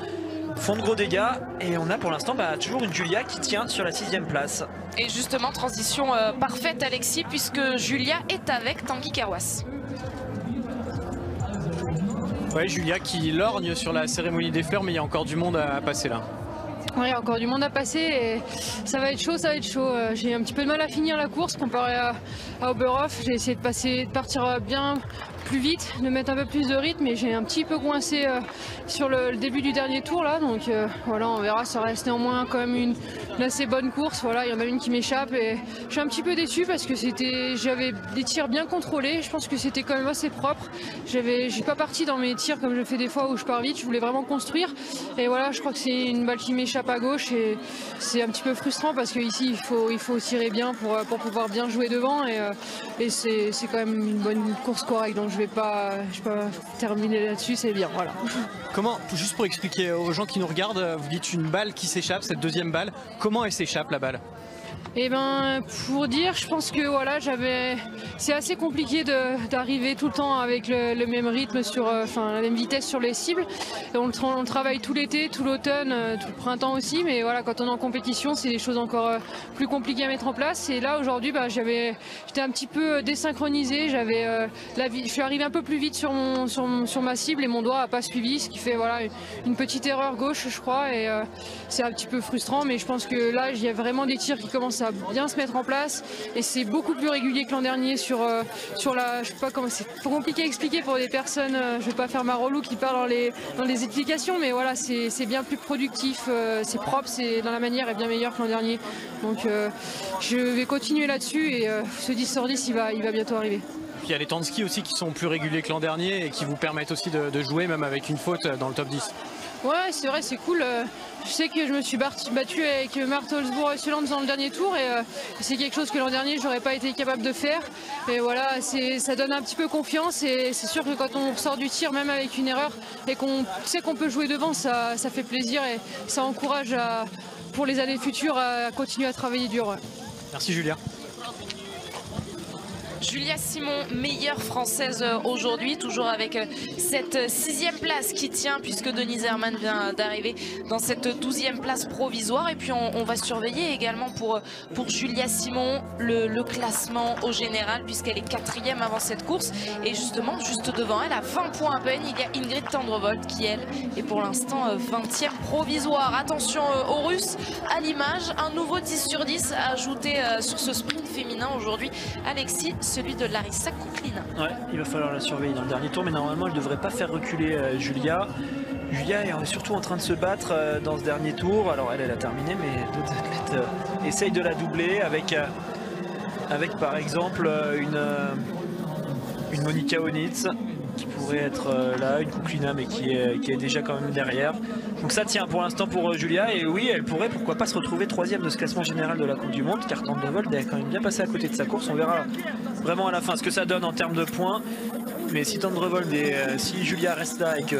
font de gros dégâts et on a pour l'instant toujours une Julia qui tient sur la 6e place. Et justement transition parfaite Alexis puisque Julia est avec Tanguy Kerwas. Ouais, Julia qui lorgne sur la cérémonie des fleurs, mais il y a encore du monde à passer là. Oui, il y a encore du monde à passer et ça va être chaud, ça va être chaud. J'ai un petit peu de mal à finir la course comparé à Oberhof. J'ai essayé de partir bien plus vite, de mettre un peu plus de rythme, mais j'ai un petit peu coincé sur le début du dernier tour là. Donc voilà, on verra, ça reste néanmoins quand même une assez bonne course. Voilà, il y en a une qui m'échappe et je suis un petit peu déçu parce que j'avais des tirs bien contrôlés. Je pense que c'était quand même assez propre. Je suis pas parti dans mes tirs comme je fais des fois où je pars vite. Je voulais vraiment construire et voilà, je crois que c'est une balle qui m'échappe à gauche et c'est un petit peu frustrant parce qu'ici il faut tirer bien pour pouvoir bien jouer devant et c'est quand même une bonne course correcte. Donc je vais pas terminer là-dessus, c'est bien, voilà. Comment, juste pour expliquer aux gens qui nous regardent, vous dites une balle qui s'échappe, cette deuxième balle, comment elle s'échappe la balle? Eh ben, pour dire, je pense que voilà, c'est assez compliqué d'arriver tout le temps avec le même rythme la même vitesse sur les cibles. Et on le travaille tout l'été, tout l'automne, tout le printemps aussi, mais voilà, quand on est en compétition, c'est des choses encore plus compliquées à mettre en place. Et là, aujourd'hui, j'étais un petit peu désynchronisé. Je suis arrivé un peu plus vite sur ma cible et mon doigt n'a pas suivi, ce qui fait voilà une petite erreur gauche, je crois, et c'est un petit peu frustrant. Mais je pense que là, il y a vraiment des tirs qui commencent à bien se mettre en place et c'est beaucoup plus régulier que l'an dernier sur la, je sais pas comment, c'est compliqué à expliquer pour des personnes, je vais pas faire ma relou qui parle dans les explications, mais voilà, c'est bien plus productif, c'est propre, c'est dans la manière est bien meilleur que l'an dernier, donc je vais continuer là-dessus et ce 10 sur 10 il va bientôt arriver. Il y a les temps de ski aussi qui sont plus réguliers que l'an dernier et qui vous permettent aussi de jouer même avec une faute dans le top 10. Ouais, c'est vrai, c'est cool. Je sais que je me suis battue avec Marte Holzbourg et Suland dans le dernier tour et c'est quelque chose que l'an dernier j'aurais pas été capable de faire. Et voilà, ça donne un petit peu confiance et c'est sûr que quand on sort du tir, même avec une erreur, et qu'on sait qu'on peut jouer devant, ça fait plaisir et ça encourage pour les années futures à continuer à travailler dur. Ouais. Merci Julia. Julia Simon, meilleure française aujourd'hui, toujours avec cette 6e place qui tient puisque Denise Herrmann vient d'arriver dans cette 12e place provisoire. Et puis on va surveiller également pour Julia Simon le classement au général puisqu'elle est 4e avant cette course. Et justement, juste devant elle, à 20 points à peine, il y a Ingrid Tendrevold qui, elle, est pour l'instant 20e provisoire. Attention aux Russes, à l'image, un nouveau 10 sur 10 à ajouter sur ce sprint féminin aujourd'hui. Alexis, celui de Larissa Kuklinina. Ouais, il va falloir la surveiller dans le dernier tour, mais normalement elle ne devrait pas faire reculer Julia. Julia est surtout en train de se battre dans ce dernier tour. Alors elle a terminé, mais d'autres athlètes essayent de la doubler avec par exemple une Monika Onitz qui pourrait être là, une Kuklinina mais qui est déjà quand même derrière. Donc ça tient pour l'instant pour Julia, et oui, elle pourrait pourquoi pas se retrouver 3e de ce classement général de la Coupe du Monde, car Tendrevold est quand même bien passé à côté de sa course. On verra vraiment à la fin ce que ça donne en termes de points. Mais si si Julia reste là et que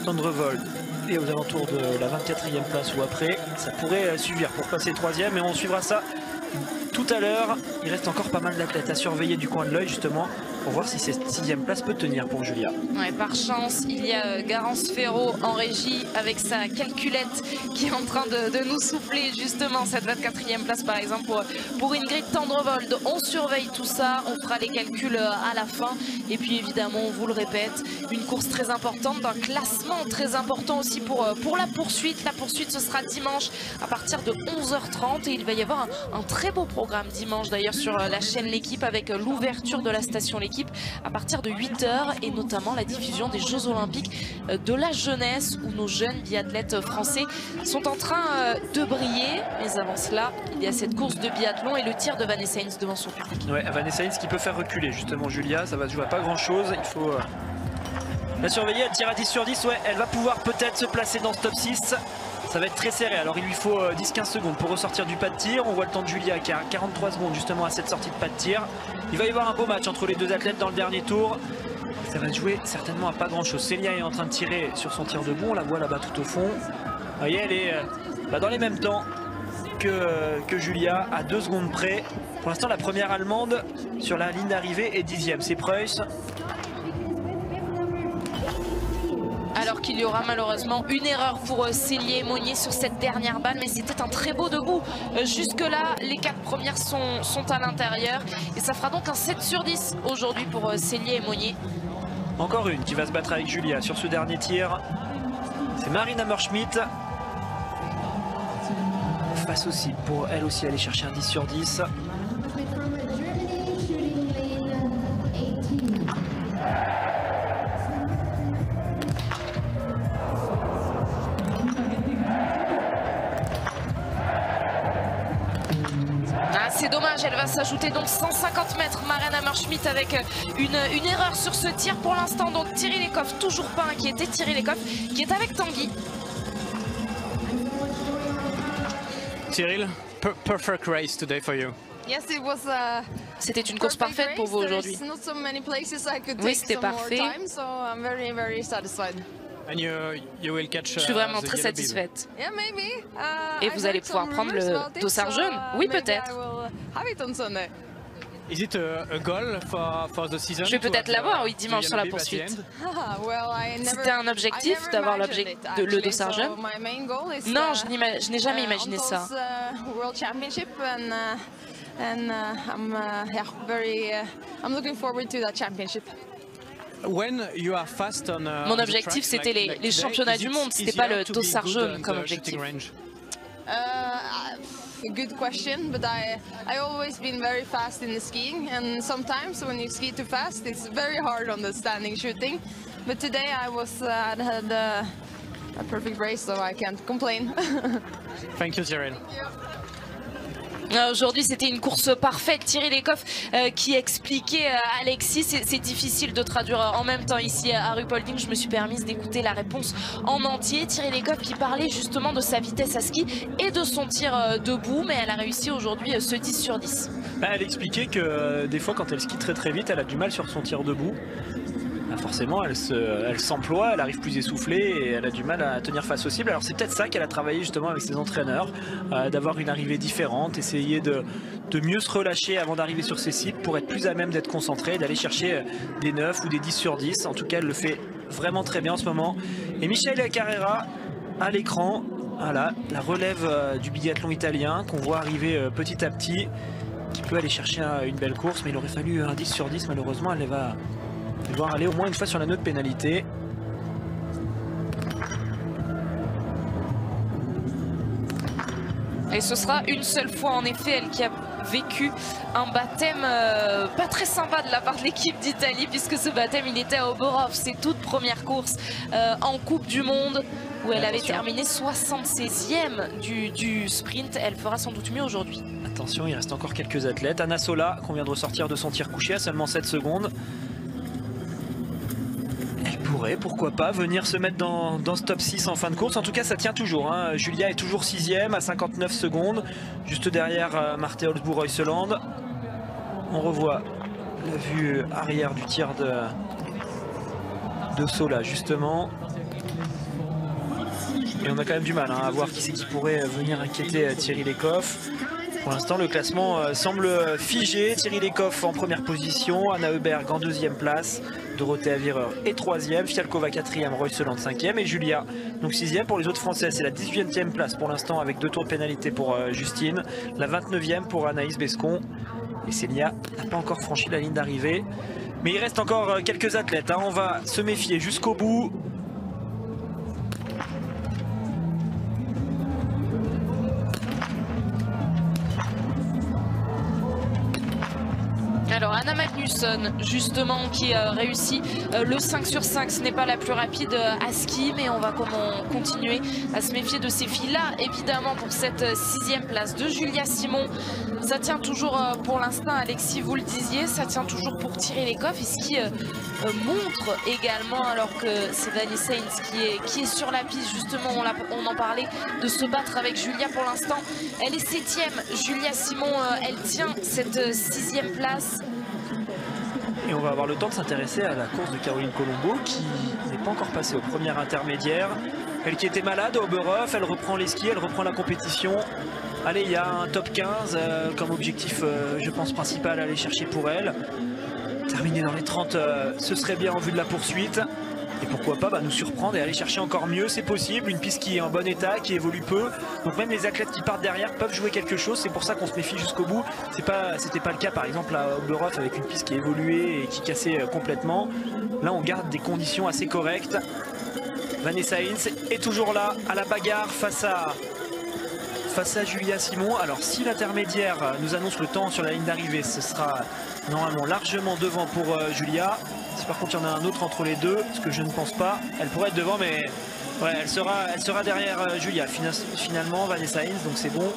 Tendrevold est aux alentours de la 24e place ou après, ça pourrait suffire pour passer 3e, et on suivra ça tout à l'heure. Il reste encore pas mal d'athlètes à surveiller du coin de l'œil justement pour voir si cette 6e place peut tenir pour Julia. Ouais, par chance, il y a Garance Ferraud en régie avec sa calculette qui est en train de nous souffler justement cette 24e place par exemple pour Ingrid Tendrevold. On surveille tout ça, on fera les calculs à la fin et puis évidemment on vous le répète, une course très importante, d'un classement très important aussi pour la poursuite. La poursuite ce sera dimanche à partir de 11h30 et il va y avoir un très beau programme dimanche d'ailleurs sur la chaîne L'Équipe avec l'ouverture de la station L'Équipe à partir de 8h et notamment la diffusion des Jeux Olympiques de la jeunesse où nos jeunes biathlètes français sont en train de briller. Mais avant cela, il y a cette course de biathlon et le tir de Vanessa Hines devant son public. Ouais, Vanessa Hines qui peut faire reculer justement Julia, ça va se jouer à pas grand chose, il faut la surveiller. Elle tire à 10 sur 10, ouais, elle va pouvoir peut-être se placer dans ce top 6. Ça va être très serré, alors il lui faut 10-15 secondes pour ressortir du pas de tir. On voit le temps de Julia qui a 43 secondes justement à cette sortie de pas de tir. Il va y avoir un beau match entre les deux athlètes dans le dernier tour. Ça va se jouer certainement à pas grand chose. Célia est en train de tirer sur son tir debout, on la voit là-bas tout au fond. Vous voyez, elle est dans les mêmes temps que Julia, à 2 secondes près. Pour l'instant la première allemande sur la ligne d'arrivée est 10e, c'est Preuss. Alors qu'il y aura malheureusement une erreur pour Célier Monnier sur cette dernière balle, mais c'était un très beau debout. Jusque là, les 4 premières sont à l'intérieur et ça fera donc un 7 sur 10 aujourd'hui pour Célier et Monnier. Encore une qui va se battre avec Julia sur ce dernier tir. C'est Marine Hammerschmidt. Face aussi pour elle aussi aller chercher un 10 sur 10. C'est dommage, elle va s'ajouter donc 150 mètres. Maren Hammerschmidt avec une erreur sur ce tir pour l'instant. Donc Thierry Lecoff, toujours pas inquiété. Thierry Lecoff qui est avec Tanguy. Cyril, perfect race today for you. Yes, it was C'était une course parfaite pour vous aujourd'hui. Not so many places I could Oui, take c'était some more parfait. time, so I'm very, very satisfied. And you will catch, Je suis vraiment très satisfaite. Et vous allez pouvoir prendre le dossard jaune? Oui, peut-être. Is it a goal for the season? Je vais peut-être l'avoir, oui, dimanche sur la poursuite. C'était un objectif d'avoir le dossard jaune? Non, je n'ai jamais imaginé ça. Mon objectif, c'était les championnats du monde, c'était pas le dossard jaune comme objectif. Good question, but I always been very fast in the skiing, and sometimes when you ski too fast, it's very hard on the standing shooting. But today I had a perfect race, so I can't complain. Thank you, Cyril. Aujourd'hui, c'était une course parfaite. Thierry Lecoff qui expliquait à Alexis, c'est difficile de traduire en même temps ici à Ruhpolding. Je me suis permise d'écouter la réponse en entier. Thierry Lecoff qui parlait justement de sa vitesse à ski et de son tir debout, mais elle a réussi aujourd'hui ce 10 sur 10. Elle expliquait que des fois, quand elle skie très vite, elle a du mal sur son tir debout. Forcément, elle s'emploie, elle arrive plus essoufflée et elle a du mal à tenir face aux cibles. Alors c'est peut-être ça qu'elle a travaillé justement avec ses entraîneurs, d'avoir une arrivée différente, essayer de mieux se relâcher avant d'arriver sur ses cibles pour être plus à même d'être concentrée, d'aller chercher des 9 ou des 10 sur 10. En tout cas, elle le fait vraiment très bien en ce moment. Et Michaela Carrera à l'écran, voilà, la relève du biathlon italien qu'on voit arriver petit à petit, qui peut aller chercher une belle course, mais il aurait fallu un 10 sur 10, malheureusement elle va devoir aller au moins une fois sur la note pénalité. Et ce sera une seule fois en effet, elle qui a vécu un baptême pas très sympa de la part de l'équipe d'Italie, puisque ce baptême il était à Oberhof, ses toute premières courses en Coupe du Monde où elle avait terminé 76e du sprint. Elle fera sans doute mieux aujourd'hui. Attention, il reste encore quelques athlètes. Anna Sola qu'on vient de ressortir de son tir couché à seulement 7 secondes. Pourquoi pas venir se mettre dans ce top 6 en fin de course. En tout cas ça tient toujours, hein. Julia est toujours 6e à 59 secondes, juste derrière Marte Holzbourg-Reuseland. On revoit la vue arrière du tir de Sola justement. Et on a quand même du mal à voir qui c'est qui pourrait venir inquiéter Thierry Lecoff. Pour l'instant, le classement semble figé. Thierry Lecoff en première position, Anna Heuberg en 2e place, Dorothée Avireur est 3e, Fialkova 4e, Reuseland 5e et Julia donc 6e. Pour les autres Françaises, c'est la 18e place pour l'instant avec 2 tours de pénalité pour Justine, la 29e pour Anaïs Bescon et Célia n'a pas encore franchi la ligne d'arrivée. Mais il reste encore quelques athlètes, hein. On va se méfier jusqu'au bout. Alors Anna Magnusson justement qui réussit le 5 sur 5, ce n'est pas la plus rapide à ski, mais on va continuer à se méfier de ces filles-là. Évidemment pour cette 6e place de Julia Simon, ça tient toujours pour l'instant, Alexis vous le disiez, ça tient toujours pour Thierry Lecoff, et ce qui montre également, alors que c'est Vanessa Sainz qui est sur la piste justement, on en parlait, de se battre avec Julia pour l'instant. Elle est 7e, Julia Simon, elle tient cette 6e place. Et on va avoir le temps de s'intéresser à la course de Caroline Colombo qui n'est pas encore passée au premier intermédiaire. Elle qui était malade au Oberhof, elle reprend les skis, elle reprend la compétition. Allez, il y a un top 15 comme objectif, je pense, principal à aller chercher pour elle. Terminer dans les 30, ce serait bien en vue de la poursuite. Et pourquoi pas nous surprendre et aller chercher encore mieux, c'est possible. Une piste qui est en bon état, qui évolue peu. Donc même les athlètes qui partent derrière peuvent jouer quelque chose. C'est pour ça qu'on se méfie jusqu'au bout. C'était pas le cas par exemple à Oberhof avec une piste qui évoluait et qui cassait complètement. Là on garde des conditions assez correctes. Vanessa Sainz est toujours là à la bagarre face à Julia Simon. Alors si l'intermédiaire nous annonce le temps sur la ligne d'arrivée, ce sera normalement largement devant pour Julia. Si par contre il y en a un autre entre les deux, ce que je ne pense pas, elle pourrait être devant, mais ouais, elle sera derrière Julia finalement, Vanessa Sainz, donc c'est bon.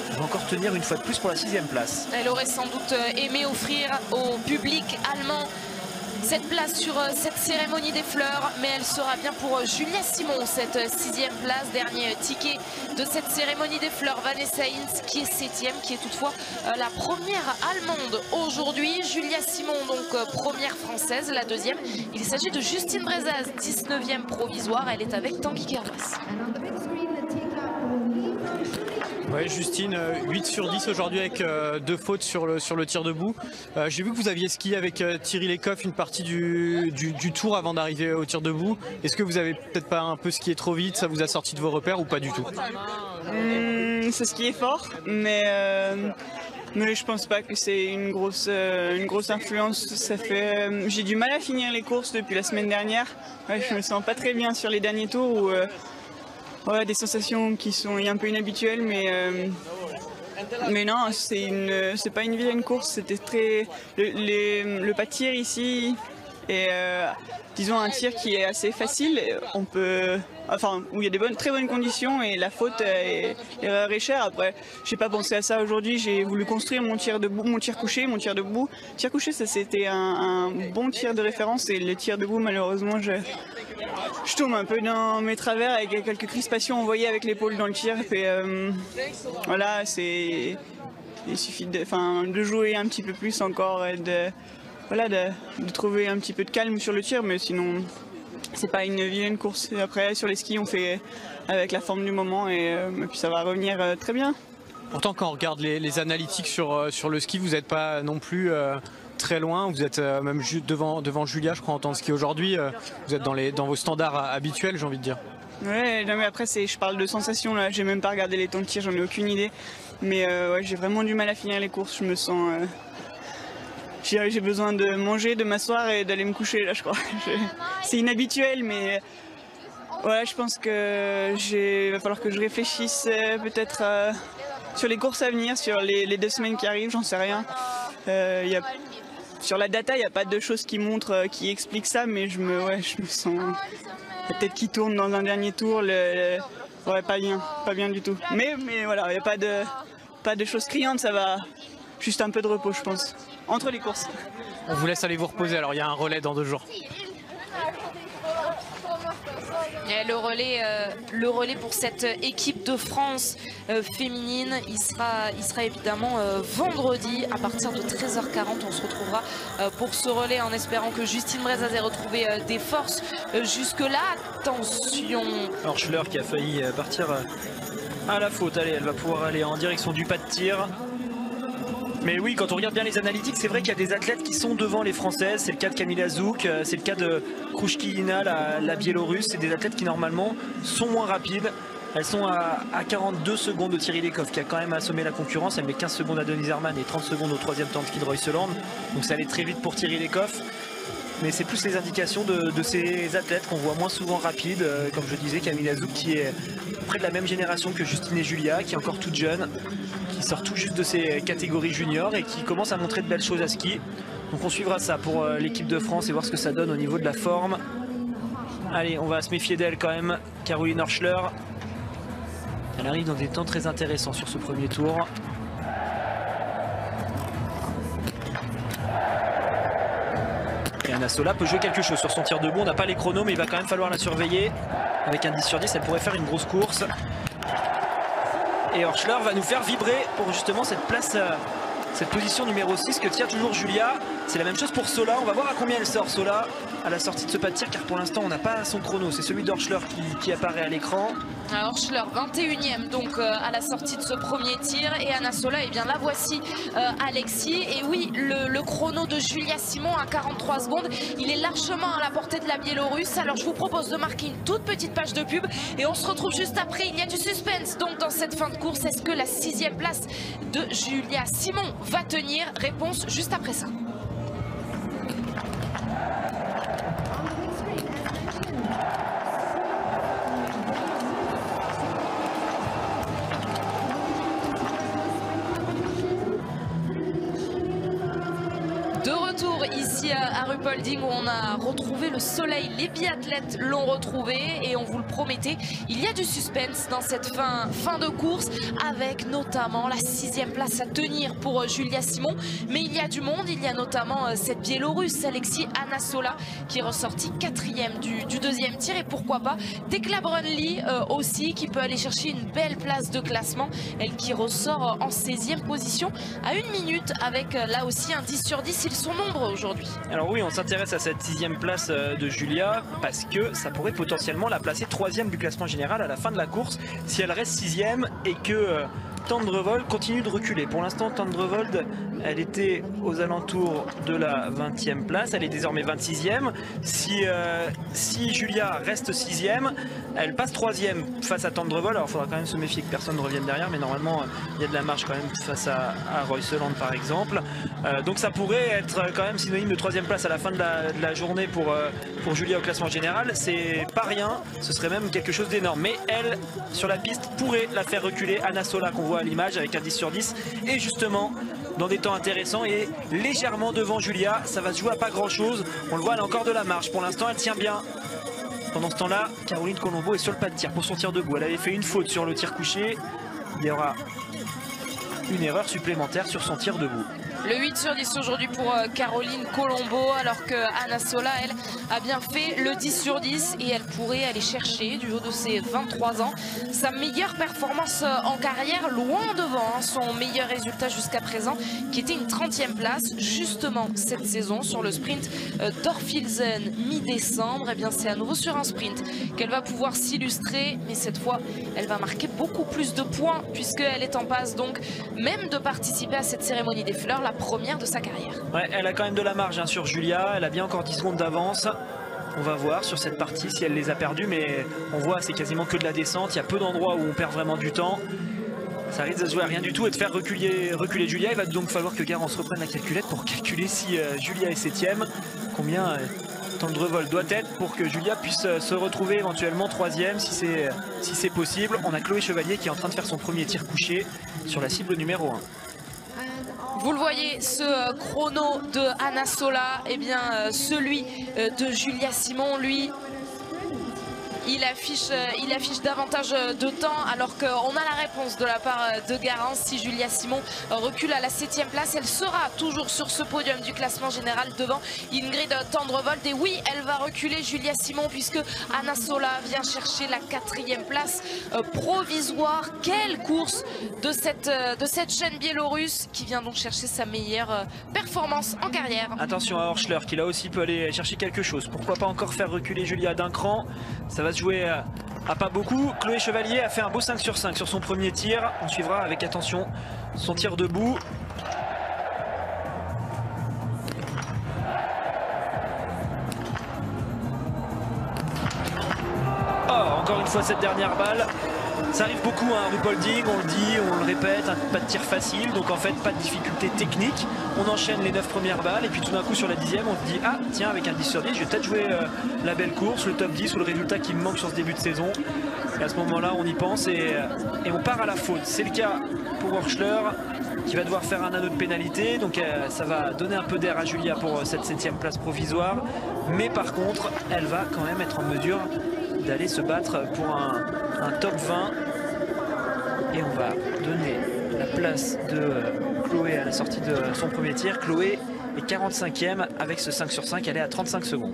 Elle va encore tenir une fois de plus pour la 6e place. Elle aurait sans doute aimé offrir au public allemand cette place sur cette cérémonie des fleurs, mais elle sera bien pour Julia Simon, cette 6e place, dernier ticket de cette cérémonie des fleurs. Vanessa Hinz qui est 7e, qui est toutefois la première allemande aujourd'hui. Julia Simon donc première française, la 2e. Il s'agit de Justine Brezaz, 19e provisoire, elle est avec Tanguy Kerbas. Ouais, Justine, 8 sur 10 aujourd'hui avec 2 fautes sur le tir debout. J'ai vu que vous aviez skié avec Thierry Lecoff une partie du tour avant d'arriver au tir debout. Est-ce que vous avez peut-être pas un peu skié trop vite, ça vous a sorti de vos repères ou pas du tout? Ce ski est fort, mais je pense pas que c'est une grosse influence. J'ai du mal à finir les courses depuis la semaine dernière. Ouais, je me sens pas très bien sur les derniers tours où des sensations qui sont un peu inhabituelles, mais non, c'est pas une vilaine course. C'était très le pas de tir ici et disons un tir qui est assez facile. Où il y a des très bonnes conditions et la faute est chère. Après, j'ai pas pensé à ça aujourd'hui. J'ai voulu construire mon tir debout, mon tir couché, mon tir debout. Tir couché, ça c'était un bon tir de référence et le tir debout, malheureusement, je tombe un peu dans mes travers avec quelques crispations envoyées avec l'épaule dans le tir. Et voilà, il suffit de jouer un petit peu plus encore et de trouver un petit peu de calme sur le tir, mais sinon c'est pas une vilaine course. Et après sur les skis on fait avec la forme du moment et puis ça va revenir très bien. Pourtant quand on regarde les analytiques sur le ski, vous n'êtes pas non plus très loin, vous êtes même juste devant Julia je crois en temps de ski aujourd'hui, vous êtes dans vos standards habituels, j'ai envie de dire. Ouais, non, mais après je parle de sensations là, j'ai même pas regardé les temps de tir, j'en ai aucune idée, mais ouais, j'ai vraiment du mal à finir les courses, je me sens j'ai besoin de manger, de m'asseoir et d'aller me coucher là je crois. C'est inhabituel, mais ouais, je pense que va falloir que je réfléchisse peut-être sur les courses à venir, sur les 2 semaines qui arrivent, j'en sais rien. Sur la data, il n'y a pas de choses qui montrent, qui expliquent ça, mais je me sens la tête qui tourne dans un dernier tour, ouais, pas bien du tout. Mais voilà, il n'y a pas de choses criantes, ça va, juste un peu de repos je pense, entre les courses. On vous laisse aller vous reposer, alors il y a un relais dans 2 jours. Et le relais pour cette équipe de France féminine, il sera évidemment vendredi à partir de 13h40. On se retrouvera pour ce relais en espérant que Justine Brezaz ait retrouvé des forces jusque-là. Attention. Orschler qui a failli partir à la faute. Allez, elle va pouvoir aller en direction du pas de tir. Mais oui, quand on regarde bien les analytiques, c'est vrai qu'il y a des athlètes qui sont devant les Françaises. C'est le cas de Kamila Zouk, c'est le cas de Krushkina, la Biélorusse. C'est des athlètes qui normalement sont moins rapides. Elles sont à 42 secondes de Thierry Lecoff qui a quand même assommé la concurrence. Elle met 15 secondes à Denise Herrmann et 30 secondes au 3e temps de ski de Royseland. Donc ça allait très vite pour Thierry Lecoff. Mais c'est plus les indications de ces athlètes qu'on voit moins souvent rapides. Comme je disais, Kamila Zouk qui est près de la même génération que Justine et Julia, qui est encore toute jeune, qui sort tout juste de ces catégories juniors et qui commence à montrer de belles choses à ski. Donc on suivra ça pour l'équipe de France et voir ce que ça donne au niveau de la forme. Allez, on va se méfier d'elle quand même, Caroline Orschler. Elle arrive dans des temps très intéressants sur ce premier tour. Et Anna Sola peut jouer quelque chose sur son tir debout. On n'a pas les chronos, mais il va quand même falloir la surveiller. Avec un 10 sur 10, elle pourrait faire une grosse course. Et Orschler va nous faire vibrer pour justement cette place, cette position numéro 6 que tient toujours Julia. C'est la même chose pour Sola. On va voir à combien elle sort, Sola, à la sortie de ce pas de tir, car pour l'instant on n'a pas son chrono. C'est celui d'Orschler qui apparaît à l'écran. Orschler 21e donc à la sortie de ce premier tir, et Anna Sola, et bien la voici Alexis. Et oui, le chrono de Julia Simon à 43 secondes, il est largement à la portée de la Biélorusse. Alors je vous propose de marquer une toute petite page de pub et on se retrouve juste après. Il y a du suspense donc dans cette fin de course. Est-ce que la 6e place de Julia Simon va tenir? Réponse juste après ça. ici à Ruhpolding où on a retrouvé le soleil. Les biathlètes l'ont retrouvé et on vous le promettait, il y a du suspense dans cette fin de course avec notamment la 6e place à tenir pour Julia Simon. Mais il y a du monde, il y a notamment cette Biélorusse Alexis Anasola qui est ressortie 4e du deuxième tir, et pourquoi pas Tekla Brunli aussi qui peut aller chercher une belle place de classement, elle qui ressort en 16e position à 1 minute avec là aussi un 10 sur 10. Ils sont nombreux aujourd'hui. Alors oui, on s'intéresse à cette 6e place de Julia parce que ça pourrait potentiellement la placer 3e du classement général à la fin de la course si elle reste 6e et que Tendrevold continue de reculer. Pour l'instant, Tendrevold, elle était aux alentours de la 20e place, elle est désormais 26e. Si Julia reste 6e, elle passe 3e face à Tendrevold. Alors il faudra quand même se méfier que personne ne revienne derrière, mais normalement il y a de la marge quand même face à Royseland par exemple. Donc ça pourrait être quand même synonyme de 3e place à la fin de la journée pour Julia au classement général. C'est pas rien, ce serait même quelque chose d'énorme. Mais elle, sur la piste, pourrait la faire reculer. Anasola qu'on voit à l'image avec un 10 sur 10 et justement dans des temps intéressants et légèrement devant Julia. Ça va se jouer à pas grand chose, on le voit, elle a encore de la marge pour l'instant, elle tient bien. Pendant ce temps là, Caroline Colombo est sur le pas de tir pour son tir debout. Elle avait fait une faute sur le tir couché, il y aura une erreur supplémentaire sur son tir debout. Le 8 sur 10 aujourd'hui pour Caroline Colombo, alors que Anasola, elle, a bien fait le 10 sur 10 et elle pourrait aller chercher, du haut de ses 23 ans, sa meilleure performance en carrière, loin devant son meilleur résultat jusqu'à présent, qui était une 30e place, justement cette saison sur le sprint d'Orfilsen mi-décembre. Et bien c'est à nouveau sur un sprint qu'elle va pouvoir s'illustrer, mais cette fois, elle va marquer beaucoup plus de points puisqu'elle est en passe donc même de participer à cette cérémonie des fleurs, la première de sa carrière. Ouais, elle a quand même de la marge sur Julia, elle a bien encore 10 secondes d'avance. On va voir sur cette partie si elle les a perdues, mais on voit c'est quasiment que de la descente, il y a peu d'endroits où on perd vraiment du temps. Ça risque de se jouer à rien du tout et de faire reculer Julia. Il va donc falloir que Garance reprenne la calculette pour calculer si Julia est 7e, combien Tendrevold doit être pour que Julia puisse se retrouver éventuellement 3e si c'est possible. On a Chloé Chevalier qui est en train de faire son premier tir couché sur la cible numéro 1. Vous le voyez, ce chrono de Anasola, eh bien celui de Julia Simon, lui, il affiche davantage de temps, alors qu'on a la réponse de la part de Garance. Si Julia Simon recule à la 7e place, elle sera toujours sur ce podium du classement général devant Ingrid Tendrevold. Et oui, elle va reculer Julia Simon puisque Anasola vient chercher la 4e place provisoire. Quelle course de cette chaîne biélorusse qui vient donc chercher sa meilleure performance en carrière. Attention à Horschler qui là aussi peut aller chercher quelque chose. Pourquoi pas encore faire reculer Julia d'un cran. Ça va se jouer à pas beaucoup. Chloé Chevalier a fait un beau 5 sur 5 sur son premier tir. On suivra avec attention son tir debout. Oh, encore une fois cette dernière balle. Ça arrive beaucoup à Ruhpolding, on le dit, on le répète, pas de tir facile, donc en fait pas de difficulté technique. On enchaîne les 9 premières balles et puis tout d'un coup sur la 10e on se dit ah tiens, avec un 10 sur 10 je vais peut-être jouer la belle course, le top 10 ou le résultat qui me manque sur ce début de saison. Et à ce moment là on y pense et on part à la faute. C'est le cas pour Horschler qui va devoir faire un anneau de pénalité, donc ça va donner un peu d'air à Julia pour cette 7e place provisoire, mais par contre elle va quand même être en mesure d'aller se battre pour un top 20 et on va donner la place de Chloé à la sortie de son premier tir. Chloé est 45e avec ce 5 sur 5, elle est à 35 secondes.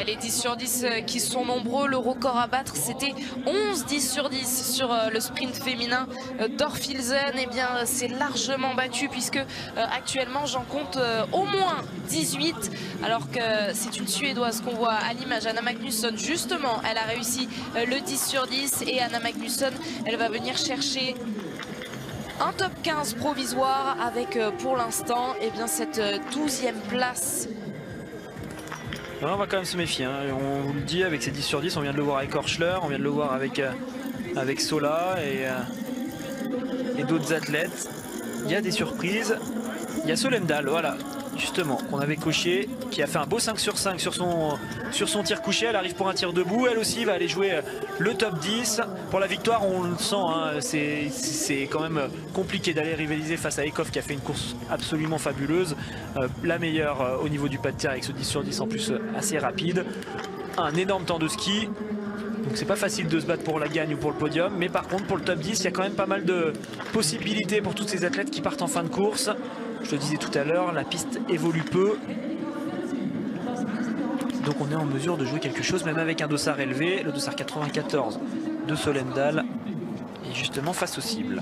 Les 10 sur 10 qui sont nombreux, le record à battre c'était 11 10 sur 10 sur le sprint féminin d'Orfilsen. Et bien c'est largement battu puisque actuellement j'en compte au moins 18, alors que c'est une Suédoise qu'on voit à l'image, Anna Magnusson. Justement elle a réussi le 10 sur 10 et Anna Magnusson elle va venir chercher un top 15 provisoire avec pour l'instant eh bien cette 12e place. On va quand même se méfier, hein. On vous le dit, avec ces 10 sur 10, on vient de le voir avec Horschler, on vient de le voir avec Sola et d'autres athlètes. Il y a des surprises, il y a Solendal, voilà. justement, qu'on avait coché, qui a fait un beau 5 sur 5 sur son tir couché. Elle arrive pour un tir debout. Elle aussi va aller jouer le top 10. Pour la victoire, on le sent, hein, c'est quand même compliqué d'aller rivaliser face à Eekhoff qui a fait une course absolument fabuleuse. La meilleure au niveau du pas de tir avec ce 10 sur 10 en plus assez rapide. Un énorme temps de ski. Donc c'est pas facile de se battre pour la gagne ou pour le podium, mais par contre pour le top 10 il y a quand même pas mal de possibilités pour tous ces athlètes qui partent en fin de course. Je le disais tout à l'heure, la piste évolue peu, donc on est en mesure de jouer quelque chose même avec un dossard élevé. Le dossard 94 de Solendal est justement face aux cibles.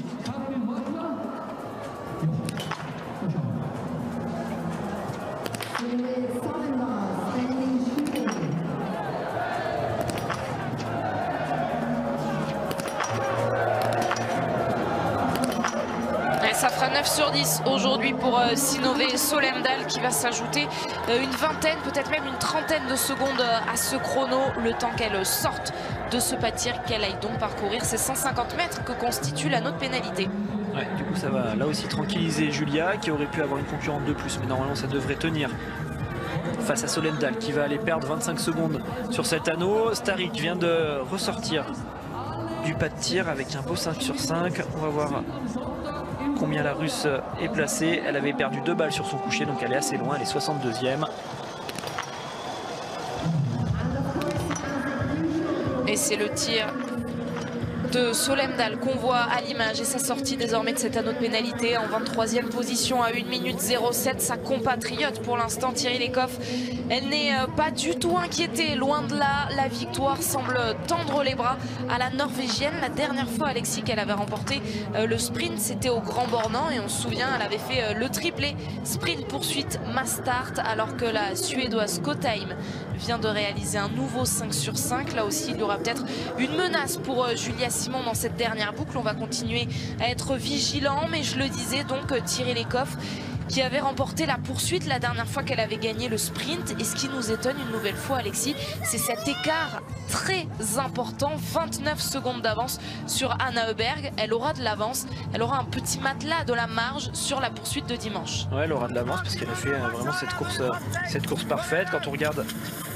Ça fera 9 sur 10 aujourd'hui pour Synnøve Solendal qui va s'ajouter une vingtaine, peut-être même une trentaine de secondes à ce chrono, le temps qu'elle sorte de ce pas de tir, qu'elle aille donc parcourir ces 150 mètres que constitue la note pénalité. Ouais, du coup ça va là aussi tranquilliser Julia qui aurait pu avoir une concurrente de plus, mais normalement ça devrait tenir face à Solendal qui va aller perdre 25 secondes sur cet anneau. Starik vient de ressortir du pas de tir avec un beau 5 sur 5. On va voir combien la Russe est placée. Elle avait perdu 2 balles sur son coucher, donc elle est assez loin, elle est 62e. Et c'est le tir de Solendal qu'on voit à l'image et sa sortie désormais de cet anneau de pénalité en 23e position à 1 minute 07. Sa compatriote pour l'instant, Tiril Eekhoff, elle n'est pas du tout inquiétée, loin de là. La victoire semble tendre les bras à la Norvégienne. La dernière fois, Alexis, qu'elle avait remporté le sprint, c'était au Grand Bornand et on se souvient, elle avait fait le triplé sprint poursuite mass start, alors que la Suédoise Kotheim vient de réaliser un nouveau 5 sur 5. Là aussi, il y aura peut-être une menace pour Julia Simon dans cette dernière boucle. On va continuer à être vigilant, mais je le disais donc, Tiril Eekhoff qui avait remporté la poursuite la dernière fois qu'elle avait gagné le sprint. Et ce qui nous étonne une nouvelle fois, Alexis, c'est cet écart très important, 29 secondes d'avance sur Anna Öberg. Elle aura de l'avance, elle aura un petit matelas de la marge sur la poursuite de dimanche. Ouais, elle aura de l'avance parce qu'elle a fait vraiment cette course parfaite. Quand on regarde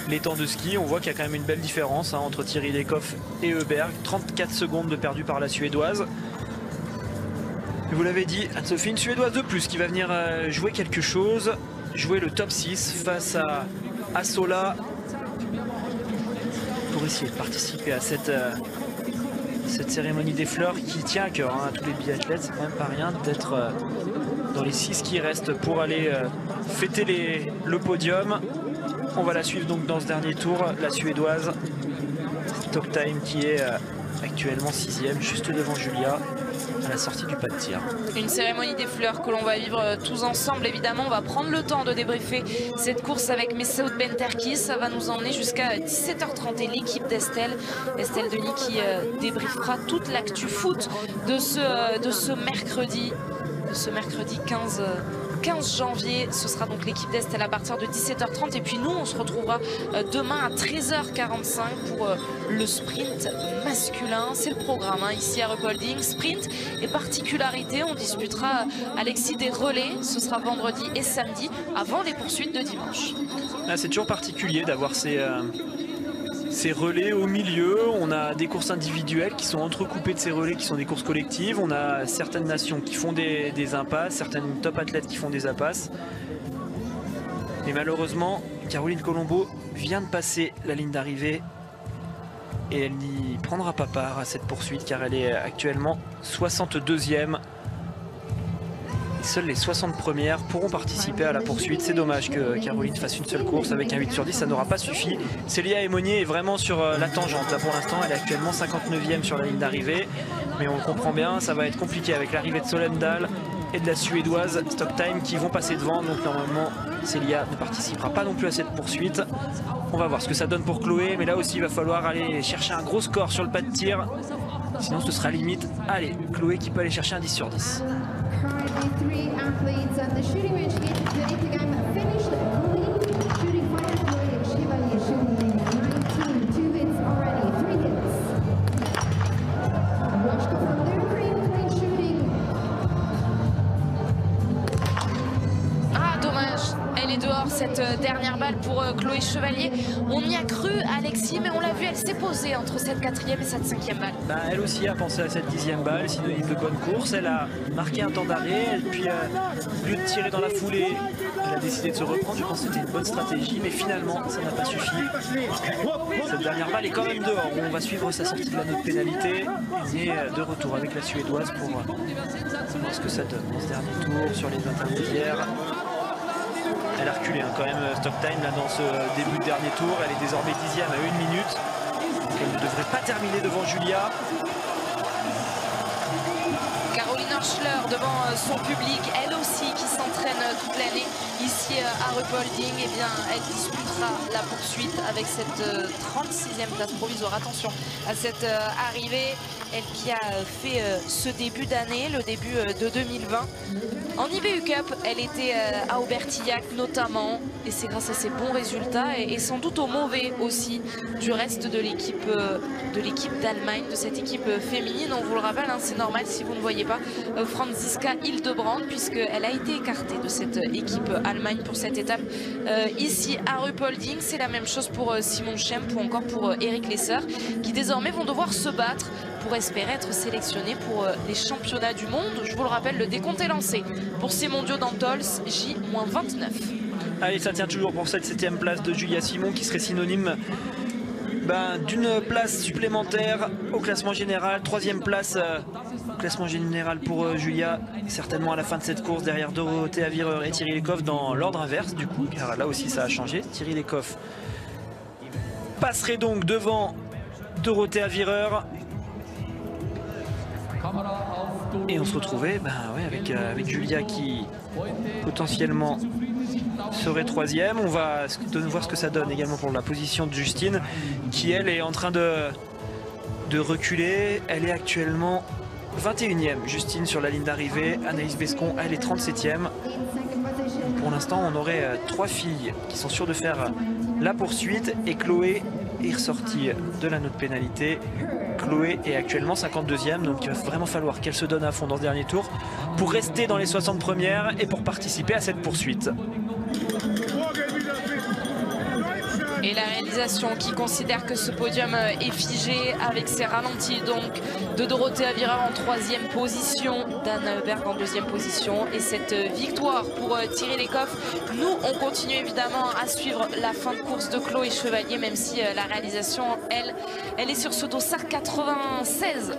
les temps de ski, on voit qu'il y a quand même une belle différence entre Tiril Eekhoff et Öberg. 34 secondes de perdu par la Suédoise. Vous l'avez dit, Anne-Sophie, une Suédoise de plus qui va venir jouer quelque chose, jouer le top 6 face à Sola pour essayer de participer à cette cérémonie des fleurs qui tient à cœur à tous les biathlètes. C'est quand même pas rien d'être dans les 6 qui restent pour aller fêter le podium. On va la suivre donc dans ce dernier tour, la Suédoise Stockheim qui est actuellement 6e, juste devant Julia à la sortie du pas de tir. Une cérémonie des fleurs que l'on va vivre tous ensemble. Évidemment, on va prendre le temps de débriefer cette course avec Mesut Benterkis. Ça va nous emmener jusqu'à 17h30 et l'équipe d'Estelle Denis qui débriefera toute l'actu foot de ce mercredi 15 janvier. Ce sera donc l'équipe d'Estelle à partir de 17h30 et puis nous on se retrouvera demain à 13h45 pour le sprint masculin. C'est le programme ici à Ruhpolding, sprint et particularité. On disputera, Alexis, des relais. Ce sera vendredi et samedi avant les poursuites de dimanche. C'est toujours particulier d'avoir ces relais au milieu. On a des courses individuelles qui sont entrecoupées de ces relais qui sont des courses collectives. On a certaines nations qui font des impasses, certaines top athlètes qui font des impasses. Mais malheureusement, Caroline Colombo vient de passer la ligne d'arrivée et elle n'y prendra pas part à cette poursuite car elle est actuellement 62e. Seules les 60 premières pourront participer à la poursuite. C'est dommage que Caroline fasse une seule course avec un 8 sur 10, ça n'aura pas suffi. Célia Aymonier est vraiment sur la tangente. Là pour l'instant, elle est actuellement 59e sur la ligne d'arrivée. Mais on comprend bien, ça va être compliqué avec l'arrivée de Solendal et de la Suédoise Stockheim qui vont passer devant. Donc normalement, Célia ne participera pas non plus à cette poursuite. On va voir ce que ça donne pour Chloé. Mais là aussi, il va falloir aller chercher un gros score sur le pas de tir. Sinon, ce sera limite. Allez, Chloé qui peut aller chercher un 10 sur 10. Three athletes at the shooting range here today to finish the shooting fighter Chloe Chevalier shooting 19, 2 hits already, 3 hits. Washko from their green shooting. Ah, dommage. cette dernière balle pour Chloé Chevalier. On y a cru, Alexis, mais on l'a vu, elle s'est posée entre cette 4e et cette 5e balle. Bah, elle aussi a pensé à cette 10e balle, synonyme de bonne course. Elle a marqué un temps d'arrêt, puis au lieu de tirer dans la foulée, elle a décidé de se reprendre. Je pense que c'était une bonne stratégie, mais finalement, ça n'a pas suffi. Cette dernière balle est quand même dehors. On va suivre sa sortie de l'anneau de pénalité. On est de retour avec la Suédoise pour voir ce que ça donne dans ce dernier tour sur les intermédiaires. Elle a reculé hein, quand même Stocktime là, dans ce début de dernier tour. Elle est désormais 10e à 1 minute. Donc elle ne devrait pas terminer devant Julia. Caroline Horschler devant son public, elle aussi qui s'entraîne toute l'année ici à Ruhpolding. Eh bien, elle disputera la poursuite avec cette 36e place provisoire. Attention à cette arrivée, elle qui a fait ce début d'année, le début de 2020. En IBU Cup, elle était à Aubertillac notamment, et c'est grâce à ses bons résultats et sans doute au mauvais aussi du reste de l'équipe d'Allemagne, de cette équipe féminine. On vous le rappelle, hein, c'est normal si vous ne voyez pas Franziska Hildebrand, puisqu'elle a été écartée de cette équipe Allemagne pour cette étape ici à Ruhpolding. C'est la même chose pour Simon Schemp ou encore pour Eric Lesser, qui désormais vont devoir se battre pour espérer être sélectionnés pour les championnats du monde. Je vous le rappelle, le décompte est lancé pour ces mondiaux d'Antols, J-29. Allez, ça tient toujours pour cette 7e place de Julia Simon, qui serait synonyme d'une place supplémentaire au classement général. 3e place au classement général pour Julia, certainement à la fin de cette course, derrière Dorothea Virer et Thierry Lecoff dans l'ordre inverse du coup, car là aussi ça a changé. Thierry Lecoff passerait donc devant Dorothea Virer. Et on se retrouvait avec Julia qui potentiellement serait 3e. On va voir ce que ça donne également pour la position de Justine, qui elle est en train de reculer. Elle est actuellement 21e, Justine sur la ligne d'arrivée. Anaïs Bescon, elle est 37e. Pour l'instant, on aurait 3 filles qui sont sûres de faire la poursuite, et Chloé est ressortie de l'anneau de pénalité. Chloé est actuellement 52e, donc il va vraiment falloir qu'elle se donne à fond dans ce dernier tour pour rester dans les 60 premières et pour participer à cette poursuite. Et la réalisation qui considère que ce podium est figé avec ses ralentis donc de Dorothea Virer en 3e position, d'Anne Berg en 2e position, et cette victoire pour Thierry Lecoff. Nous on continue évidemment à suivre la fin de course de Chloé Chevalier, même si la réalisation elle est sur ce dossard 96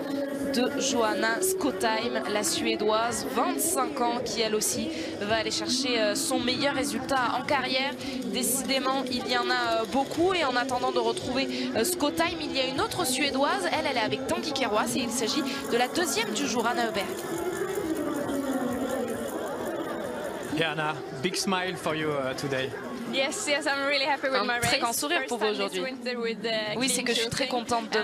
de Johanna Skottheim, la Suédoise, 25 ans, qui elle aussi va aller chercher son meilleur résultat en carrière. Décidément, il y en a beaucoup, et en attendant de retrouver Skottheim, il y a une autre Suédoise. Elle est avec Tanguy Keroas, et il s'agit de la 2e du jour, Anna Heuberg. Yeah, Anna, big smile for you today. Yes, I'm really happy with my race. Un très grand sourire pour vous aujourd'hui. Oui, c'est que je suis très contente de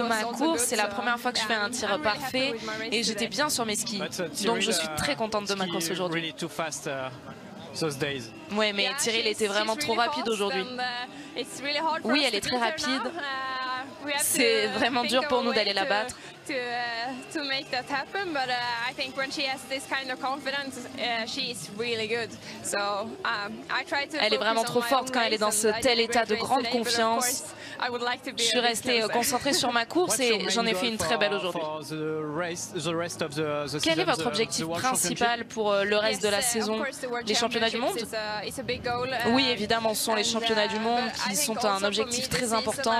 ma course. C'est la première fois que je fais un tir parfait et j'étais bien sur mes skis. Donc je suis très contente de ma course aujourd'hui. Oui, mais Thierry était vraiment trop rapide aujourd'hui. Oui, elle est très rapide. C'est vraiment dur pour nous d'aller la battre. To make that happen, but I think when she has this kind of confidence, she is really good. So I try to. Elle est vraiment trop forte quand elle est dans ce tel état de grande confiance. Je suis restée concentrée sur ma course et j'en ai fait une très belle aujourd'hui. Quel est votre objectif principal pour le reste de la saison? Les championnats du monde? Oui, évidemment, ce sont les championnats du monde qui sont un objectif très important.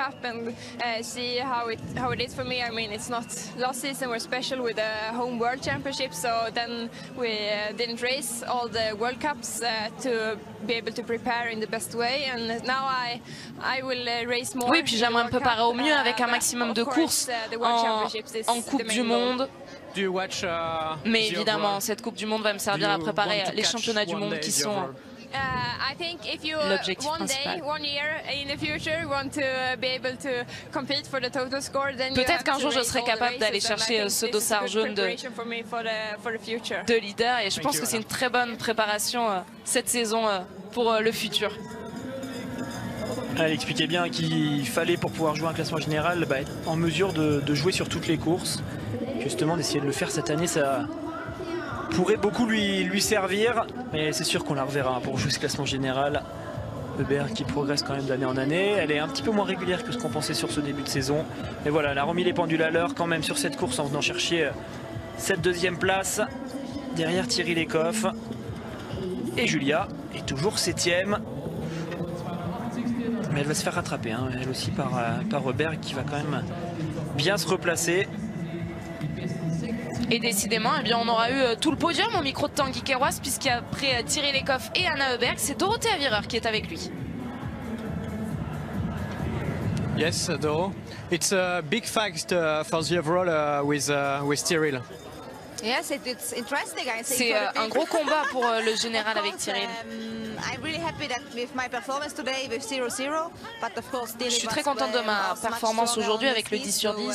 And see how it is for me. I mean, it's not last season we're special with the home world championship, so then we didn't race all the World Cups to be able to prepare in the best way, and now I will race more. Oui, puis j'aimerais me préparer au mieux avec un maximum de courses en Coupe du Monde. Mais évidemment, cette Coupe du Monde va me servir à préparer les championnats du monde qui sont l'objectif principal. Peut-être qu'un jour je serai capable d'aller chercher ce dossard jaune de leader, et je pense que c'est une très bonne préparation cette saison pour le futur. Elle expliquait bien qu'il fallait, pour pouvoir jouer un classement général, être en mesure de jouer sur toutes les courses. Justement, d'essayer de le faire cette année, ça pourrait beaucoup lui servir, mais c'est sûr qu'on la reverra pour jouer ce classement général. Hubert qui progresse quand même d'année en année. Elle est un petit peu moins régulière que ce qu'on pensait sur ce début de saison. Mais voilà, elle a remis les pendules à l'heure quand même sur cette course en venant chercher cette deuxième place. Derrière Thierry Lecoff. Et Julia est toujours 7e. Mais elle va se faire rattraper, hein, elle aussi par Hubert qui va quand même bien se replacer. Et décidément, eh bien, on aura eu tout le podium au micro de Tanguy Kerouas, puisqu'après Thierry Lecoff et Anna Heuberg, c'est Dorothée Avireur qui est avec lui. Yes, Doro. It's a big fight for the overall with Tyrrell. Yes, it's interesting. I think C'est un gros combat pour le général avec Tyrrell. I'm really happy that with my performance today with 0-0, but of course Je suis très contente de ma performance aujourd'hui avec le 10 sur 10.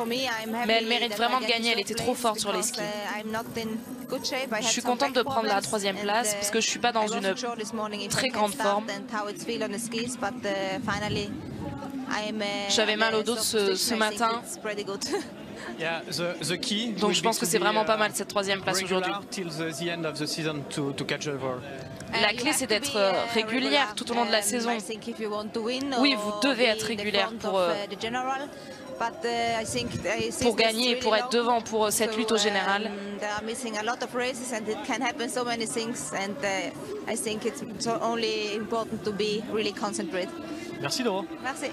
Mais elle mérite vraiment de gagner, elle était trop forte sur les skis. Je suis contente de prendre la 3e place parce que je ne suis pas dans une très grande forme. J'avais mal au dos ce matin. Donc je pense que c'est vraiment pas mal cette 3e place aujourd'hui. La clé c'est d'être régulière tout au long de la saison. Oui, vous devez être régulière pour gagner et pour être devant pour cette lutte au général. Merci Doro. Merci.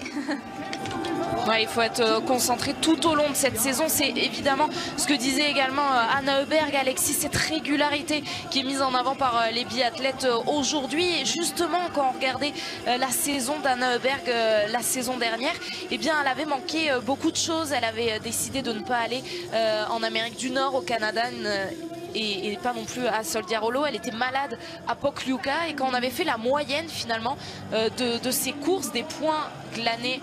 Ouais, il faut être concentré tout au long de cette saison. C'est évidemment ce que disait également Anna Heuberg, Alexis, cette régularité qui est mise en avant par les biathlètes aujourd'hui. Et justement, quand on regardait la saison d'Anna Heuberg la saison dernière, eh bien, elle avait manqué beaucoup de choses. Elle avait décidé de ne pas aller en Amérique du Nord, au Canada, et pas non plus à Soldier-Hollow. Elle était malade à Pokljuka, et quand on avait fait la moyenne finalement de ses courses, des points glanés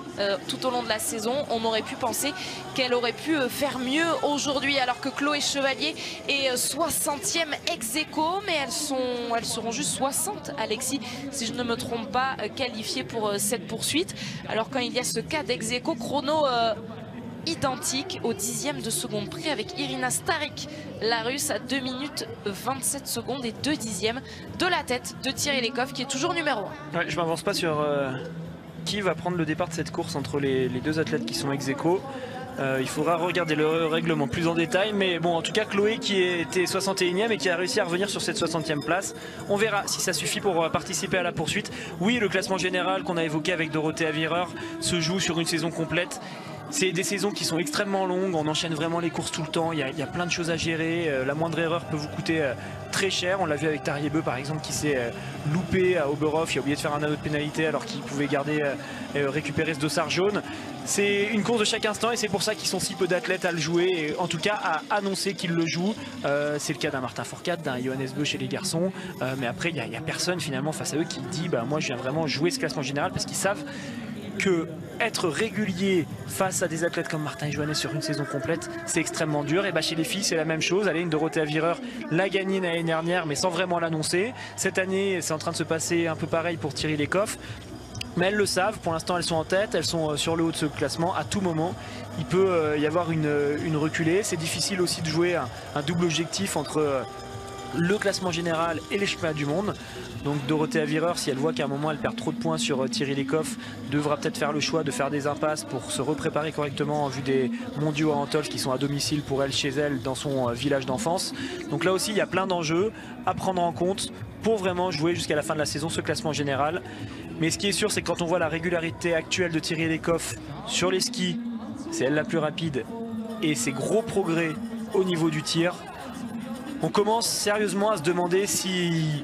tout au long de la saison, on aurait pu penser qu'elle aurait pu faire mieux aujourd'hui, alors que Chloé Chevalier est 60e ex aequo, mais elles seront juste 60, Alexis, si je ne me trompe pas, qualifiées pour cette poursuite. Alors quand il y a ce cas d'ex aequo, chrono identique au 10e de seconde près avec Irina Starik, la russe, à 2 minutes 27 secondes et 2 dixièmes de la tête de Thierry Lecoff qui est toujours numéro 1. Ouais, je m'avance pas sur qui va prendre le départ de cette course entre les deux athlètes qui sont ex aequo. Il faudra regarder le règlement plus en détail, mais bon, en tout cas Chloé qui était 61e et qui a réussi à revenir sur cette 60e place. On verra si ça suffit pour participer à la poursuite. Oui, le classement général qu'on a évoqué avec Dorothée Avireur se joue sur une saison complète. C'est des saisons qui sont extrêmement longues, on enchaîne vraiment les courses tout le temps, il y a plein de choses à gérer, la moindre erreur peut vous coûter très cher. On l'a vu avec Tariebeu par exemple qui s'est loupé à Oberhof, il a oublié de faire un anneau de pénalité alors qu'il pouvait récupérer ce dossard jaune. C'est une course de chaque instant et c'est pour ça qu'ils sont si peu d'athlètes à le jouer, et en tout cas à annoncer qu'ils le jouent. C'est le cas d'un Martin Fourcade, d'un Johannes Beu chez les garçons, mais après il n'y a personne finalement face à eux qui dit moi je viens vraiment jouer ce classement général, parce qu'ils savent que être régulier face à des athlètes comme Martin et Johannes sur une saison complète, c'est extrêmement dur. Et chez les filles c'est la même chose. Allez, une Dorothée Avireur l'a gagnée l'année dernière mais sans vraiment l'annoncer. Cette année c'est en train de se passer un peu pareil pour Thierry Lecoff, mais elles le savent. Pour l'instant elles sont en tête, elles sont sur le haut de ce classement. À tout moment il peut y avoir une reculée. C'est difficile aussi de jouer un double objectif entre le classement général et les championnats du monde. Donc Dorothée Avireur, si elle voit qu'à un moment elle perd trop de points sur Thierry Lecoff, devra peut-être faire le choix de faire des impasses pour se repréparer correctement en vue des mondiaux à Antolz qui sont à domicile pour elle, chez elle, dans son village d'enfance. Donc là aussi il y a plein d'enjeux à prendre en compte pour vraiment jouer jusqu'à la fin de la saison ce classement général. Mais ce qui est sûr, c'est que quand on voit la régularité actuelle de Thierry Lecoff sur les skis, c'est elle la plus rapide, et ses gros progrès au niveau du tir, on commence sérieusement à se demander si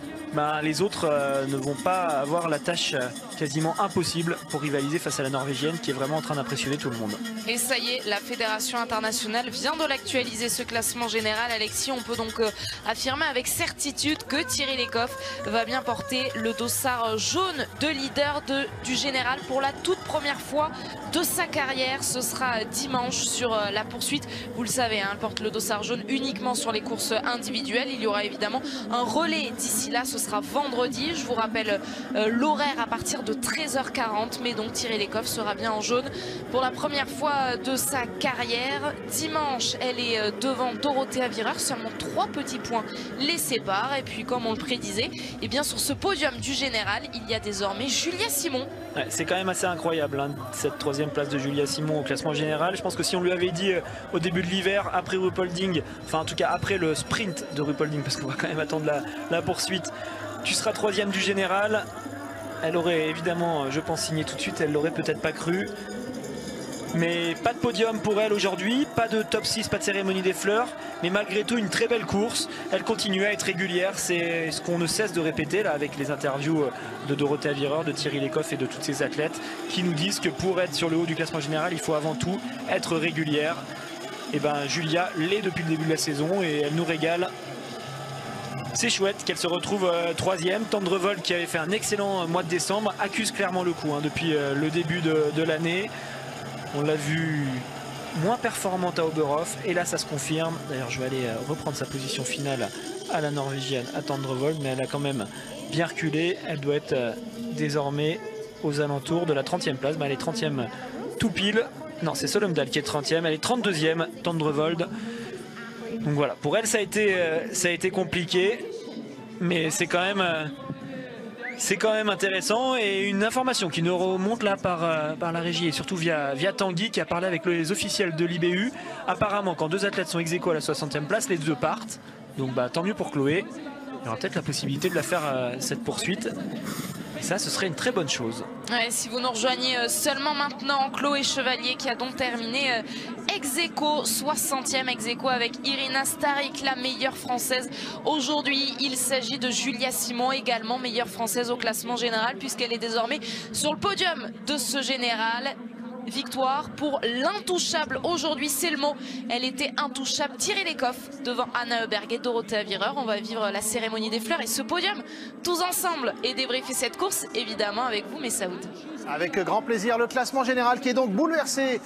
les autres ne vont pas avoir la tâche quasiment impossible pour rivaliser face à la Norvégienne qui est vraiment en train d'impressionner tout le monde. Et ça y est, la Fédération internationale vient de l'actualiser, ce classement général. Alexis, on peut donc affirmer avec certitude que Thierry Lecoff va bien porter le dossard jaune de leader du général pour la toute première fois de sa carrière. Ce sera dimanche sur la poursuite. Vous le savez, elle porte le dossard jaune uniquement sur les courses individuelles. Il y aura évidemment un relais d'ici là. Ce sera vendredi. Je vous rappelle l'horaire à partir de 13h40. Mais donc Thierry Lecoff sera bien en jaune pour la première fois de sa carrière. Dimanche, elle est devant Dorothea Virer. Seulement 3 petits points les séparent. Et puis comme on le prédisait, eh bien, sur ce podium du général, il y a désormais Julia Simon. Ouais, c'est quand même assez incroyable hein, cette 3e place de Julia Simon au classement général. Je pense que si on lui avait dit au début de l'hiver, après Ruhpolding, enfin en tout cas après le sprint de Ruhpolding, parce qu'on va quand même attendre la poursuite, tu seras 3e du général, elle aurait évidemment, je pense, signé tout de suite, elle l'aurait peut-être pas cru. Mais pas de podium pour elle aujourd'hui, pas de top 6, pas de cérémonie des fleurs, mais malgré tout une très belle course. Elle continue à être régulière, c'est ce qu'on ne cesse de répéter là avec les interviews de Dorothea Virer, de Thierry Lecoff et de toutes ces athlètes qui nous disent que pour être sur le haut du classement général, il faut avant tout être régulière. Et ben Julia l'est depuis le début de la saison et elle nous régale. C'est chouette qu'elle se retrouve 3e. Tendrevol, qui avait fait un excellent mois de décembre, accuse clairement le coup hein, depuis le début de l'année. On l'a vu moins performante à Oberhof et là ça se confirme. D'ailleurs je vais aller reprendre sa position finale à la Norvégienne à Tendrevol, mais elle a quand même bien reculé. Elle doit être désormais aux alentours de la 30e place. Elle est 30e tout pile. Non, c'est Solomdal qui est 30e, elle est 32e, Tendrevold. Donc voilà, pour elle ça a été compliqué, mais c'est quand même intéressant. Et une information qui nous remonte là par la régie et surtout via Tanguy qui a parlé avec les officiels de l'IBU. Apparemment quand 2 athlètes sont ex aequo à la 60e place, les 2 partent. Donc tant mieux pour Chloé. Il y aura peut-être la possibilité de la faire cette poursuite. Et ça, ce serait une très bonne chose. Ouais, si vous nous rejoignez seulement maintenant, Chloé Chevalier qui a donc terminé ex aequo, 60e ex aequo avec Irina Starik, la meilleure française aujourd'hui. Il s'agit de Julia Simon, également meilleure française au classement général, puisqu'elle est désormais sur le podium de ce général. Victoire pour l'intouchable aujourd'hui, c'est le mot. Elle était intouchable. Thierry Lecoff devant Anna Heuberg et Dorothea Virer. On va vivre la cérémonie des fleurs et ce podium tous ensemble et débriefer cette course évidemment avec vous, Messaoud. Avec grand plaisir, le classement général qui est donc bouleversé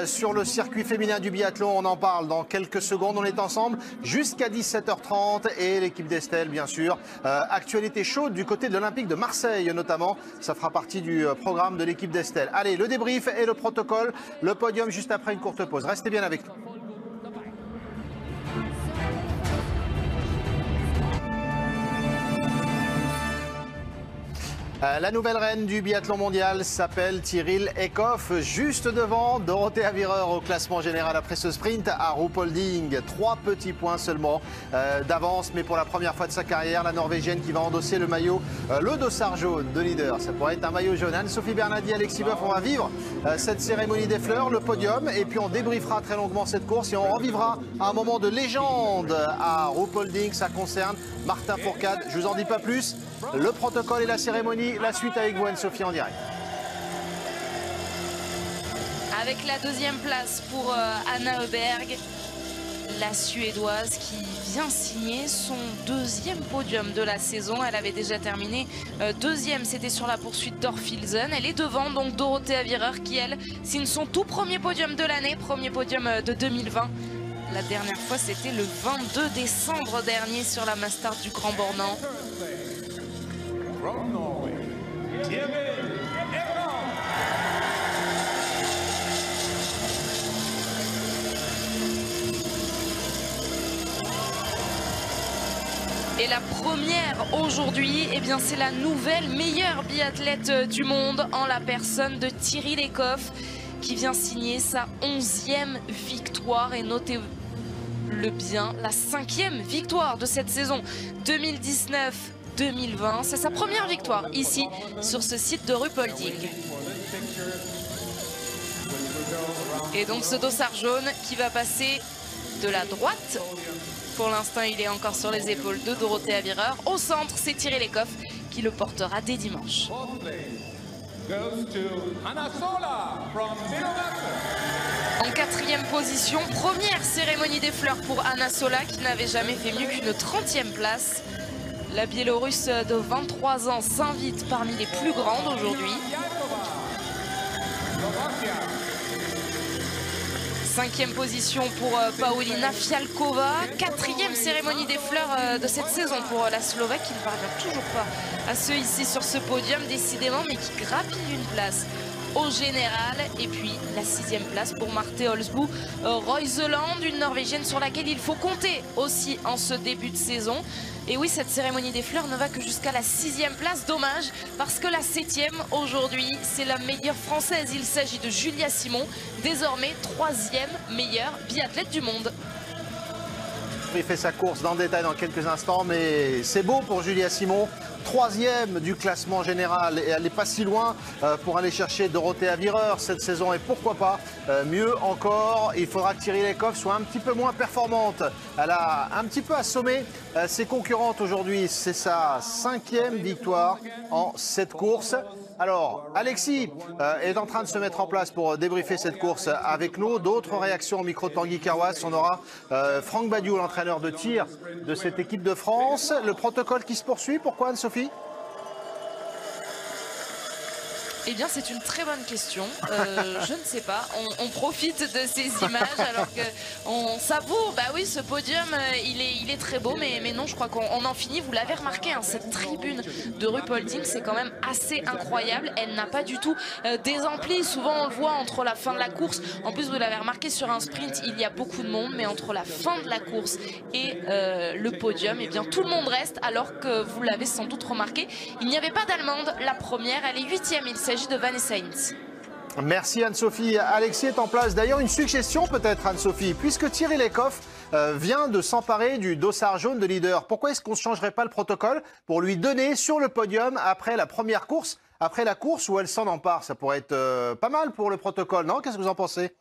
sur le circuit féminin du biathlon. On en parle dans quelques secondes. On est ensemble jusqu'à 17h30 et l'équipe d'Estelle, bien sûr. Actualité chaude du côté de l'Olympique de Marseille, notamment. Ça fera partie du programme de l'équipe d'Estelle. Allez, le débrief et le protocole. Le podium juste après une courte pause. Restez bien avec nous. La nouvelle reine du biathlon mondial s'appelle Thierry Lecoff, juste devant Dorothea Virer au classement général après ce sprint à Ruhpolding. 3 petits points seulement d'avance, mais pour la première fois de sa carrière, la Norvégienne qui va endosser le maillot, le dossard jaune de leader. Ça pourrait être un maillot jaune. Anne-Sophie Bernadi, Alexis Boeuf, on va vivre cette cérémonie des fleurs, le podium, et puis on débriefera très longuement cette course et on revivra un moment de légende à Ruhpolding. Ça concerne Martin Fourcade. Je vous en dis pas plus. Le protocole et la cérémonie, la suite avec vous, Anne-Sophie, en direct. Avec la 2e place pour Anna Heuberg, la Suédoise qui vient signer son 2e podium de la saison. Elle avait déjà terminé 2e, c'était sur la poursuite d'Orfilsen. Elle est devant donc Dorothea Virer qui, elle, signe son tout premier podium de l'année, premier podium de 2020. La dernière fois, c'était le 22 décembre dernier sur la Mastart du Grand Bornand. Et la première aujourd'hui, eh bien c'est la nouvelle meilleure biathlète du monde en la personne de Thierry Lecoff qui vient signer sa 11e victoire et notez-le bien, la 5e victoire de cette saison 2019-2020. C'est sa première victoire ici sur ce site de Ruhpolding. Et donc ce dossard jaune qui va passer de la droite. Pour l'instant, il est encore sur les épaules de Dorothea Virer. Au centre, c'est Thierry Lecoff qui le portera dès dimanche. En 4e position, première cérémonie des fleurs pour Anna Sola qui n'avait jamais fait mieux qu'une 30e place. La Biélorusse de 23 ans s'invite parmi les plus grandes aujourd'hui. 5e position pour Paulina Fialkova. 4e cérémonie des fleurs de cette saison pour la Slovaque qui ne parvient toujours pas à se hisser sur ce podium décidément, mais qui grappille une place au général. Et puis la 6e place pour Marte Holzbu Reuseland, une Norvégienne sur laquelle il faut compter aussi en ce début de saison. Et oui, cette cérémonie des fleurs ne va que jusqu'à la 6e place. Dommage, parce que la 7e aujourd'hui, c'est la meilleure française. Il s'agit de Julia Simon, désormais 3e meilleure biathlète du monde. Il fait sa course dans le détail dans quelques instants, mais c'est beau pour Julia Simon. 3e du classement général et elle n'est pas si loin pour aller chercher Dorothea Virer cette saison, et pourquoi pas mieux encore, il faudra que Thierry Lekhoff soit un petit peu moins performante. Elle a un petit peu assommé ses concurrentes aujourd'hui, c'est sa 5e victoire en cette course. Alors Alexis est en train de se mettre en place pour débriefer cette course avec nous. D'autres réactions au micro de Tanguy Carwas. On aura Franck Badiou, l'entraîneur de tir de cette équipe de France. Le protocole qui se poursuit, pourquoi Anne-Sophie ? Eh bien, c'est une très bonne question. Je ne sais pas. On profite de ces images alors qu'on savoure. Bah oui, ce podium, il est très beau, mais non, je crois qu'on en finit. Vous l'avez remarqué, hein, cette tribune de Ruhpolding, c'est quand même assez incroyable. Elle n'a pas du tout désempli. Souvent, on le voit entre la fin de la course. En plus, vous l'avez remarqué, sur un sprint, il y a beaucoup de monde, mais entre la fin de la course et le podium, eh bien, tout le monde reste, alors que vous l'avez sans doute remarqué, il n'y avait pas d'Allemande. La première, elle est 8e. Il s'agit de Vanessa Hintz. Merci Anne-Sophie. Alexis est en place. D'ailleurs, une suggestion peut-être Anne-Sophie, puisque Thierry Lekhoff vient de s'emparer du dossard jaune de leader. Pourquoi est-ce qu'on ne changerait pas le protocole pour lui donner sur le podium après la première course, après la course où elle s'en empare? Ça pourrait être pas mal pour le protocole, non? Qu'est-ce que vous en pensez?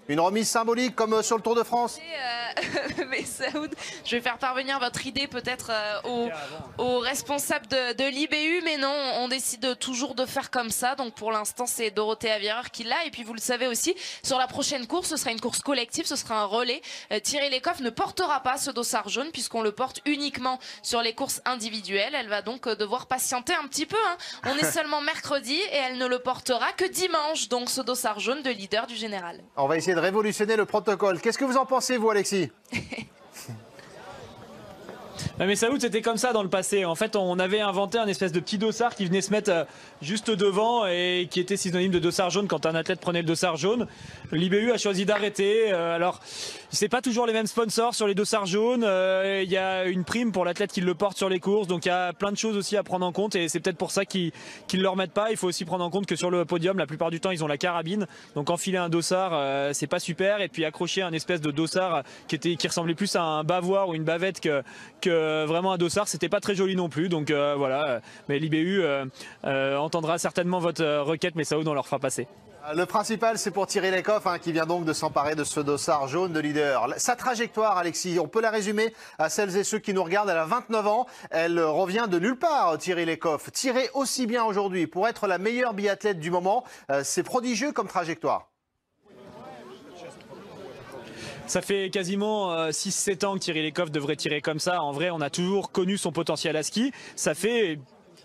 Une remise symbolique comme sur le Tour de France. Mais Saoud, je vais faire parvenir votre idée peut-être aux responsables de l'IBU, mais non, on décide toujours de faire comme ça. Donc pour l'instant, c'est Dorothea Virer qui l'a. Et puis vous le savez aussi, sur la prochaine course, ce sera une course collective, ce sera un relais. Thierry Lekhoff ne portera pas ce dossard jaune puisqu'on le porte uniquement sur les courses individuelles. Elle va donc devoir patienter un petit peu, hein. On est seulement mercredi et elle ne le portera que dimanche, donc ce dossard jaune de leader du général. On va essayer de révolutionner le protocole. Qu'est-ce que vous en pensez, vous, Alexis? Mais Saoud, c'était comme ça dans le passé. En fait, on avait inventé un espèce de petit dossard qui venait se mettre juste devant et qui était synonyme de dossard jaune quand un athlète prenait le dossard jaune. L'IBU a choisi d'arrêter. Alors, c'est pas toujours les mêmes sponsors sur les dossards jaunes. Il y a une prime pour l'athlète qui le porte sur les courses. Donc, il y a plein de choses aussi à prendre en compte et c'est peut-être pour ça qu'ils ne le remettent pas. Il faut aussi prendre en compte que sur le podium, la plupart du temps, ils ont la carabine. Donc, enfiler un dossard, c'est pas super. Et puis, accrocher un espèce de dossard qui ressemblait plus à un bavoire ou une bavette que vraiment un dossard, c'était pas très joli non plus. Donc voilà, mais l'IBU entendra certainement votre requête, mais Saoud, on leur fera passer. Le principal, c'est pour Thierry Lekhoff, hein, qui vient donc de s'emparer de ce dossard jaune de leader. Sa trajectoire, Alexis, on peut la résumer à celles et ceux qui nous regardent. Elle a 29 ans, elle revient de nulle part, Thierry Lekhoff. Tirer aussi bien aujourd'hui pour être la meilleure biathlète du moment, c'est prodigieux comme trajectoire. Ça fait quasiment 6-7 ans que Thierry Lekhoff devrait tirer comme ça. En vrai, on a toujours connu son potentiel à ski. Ça fait...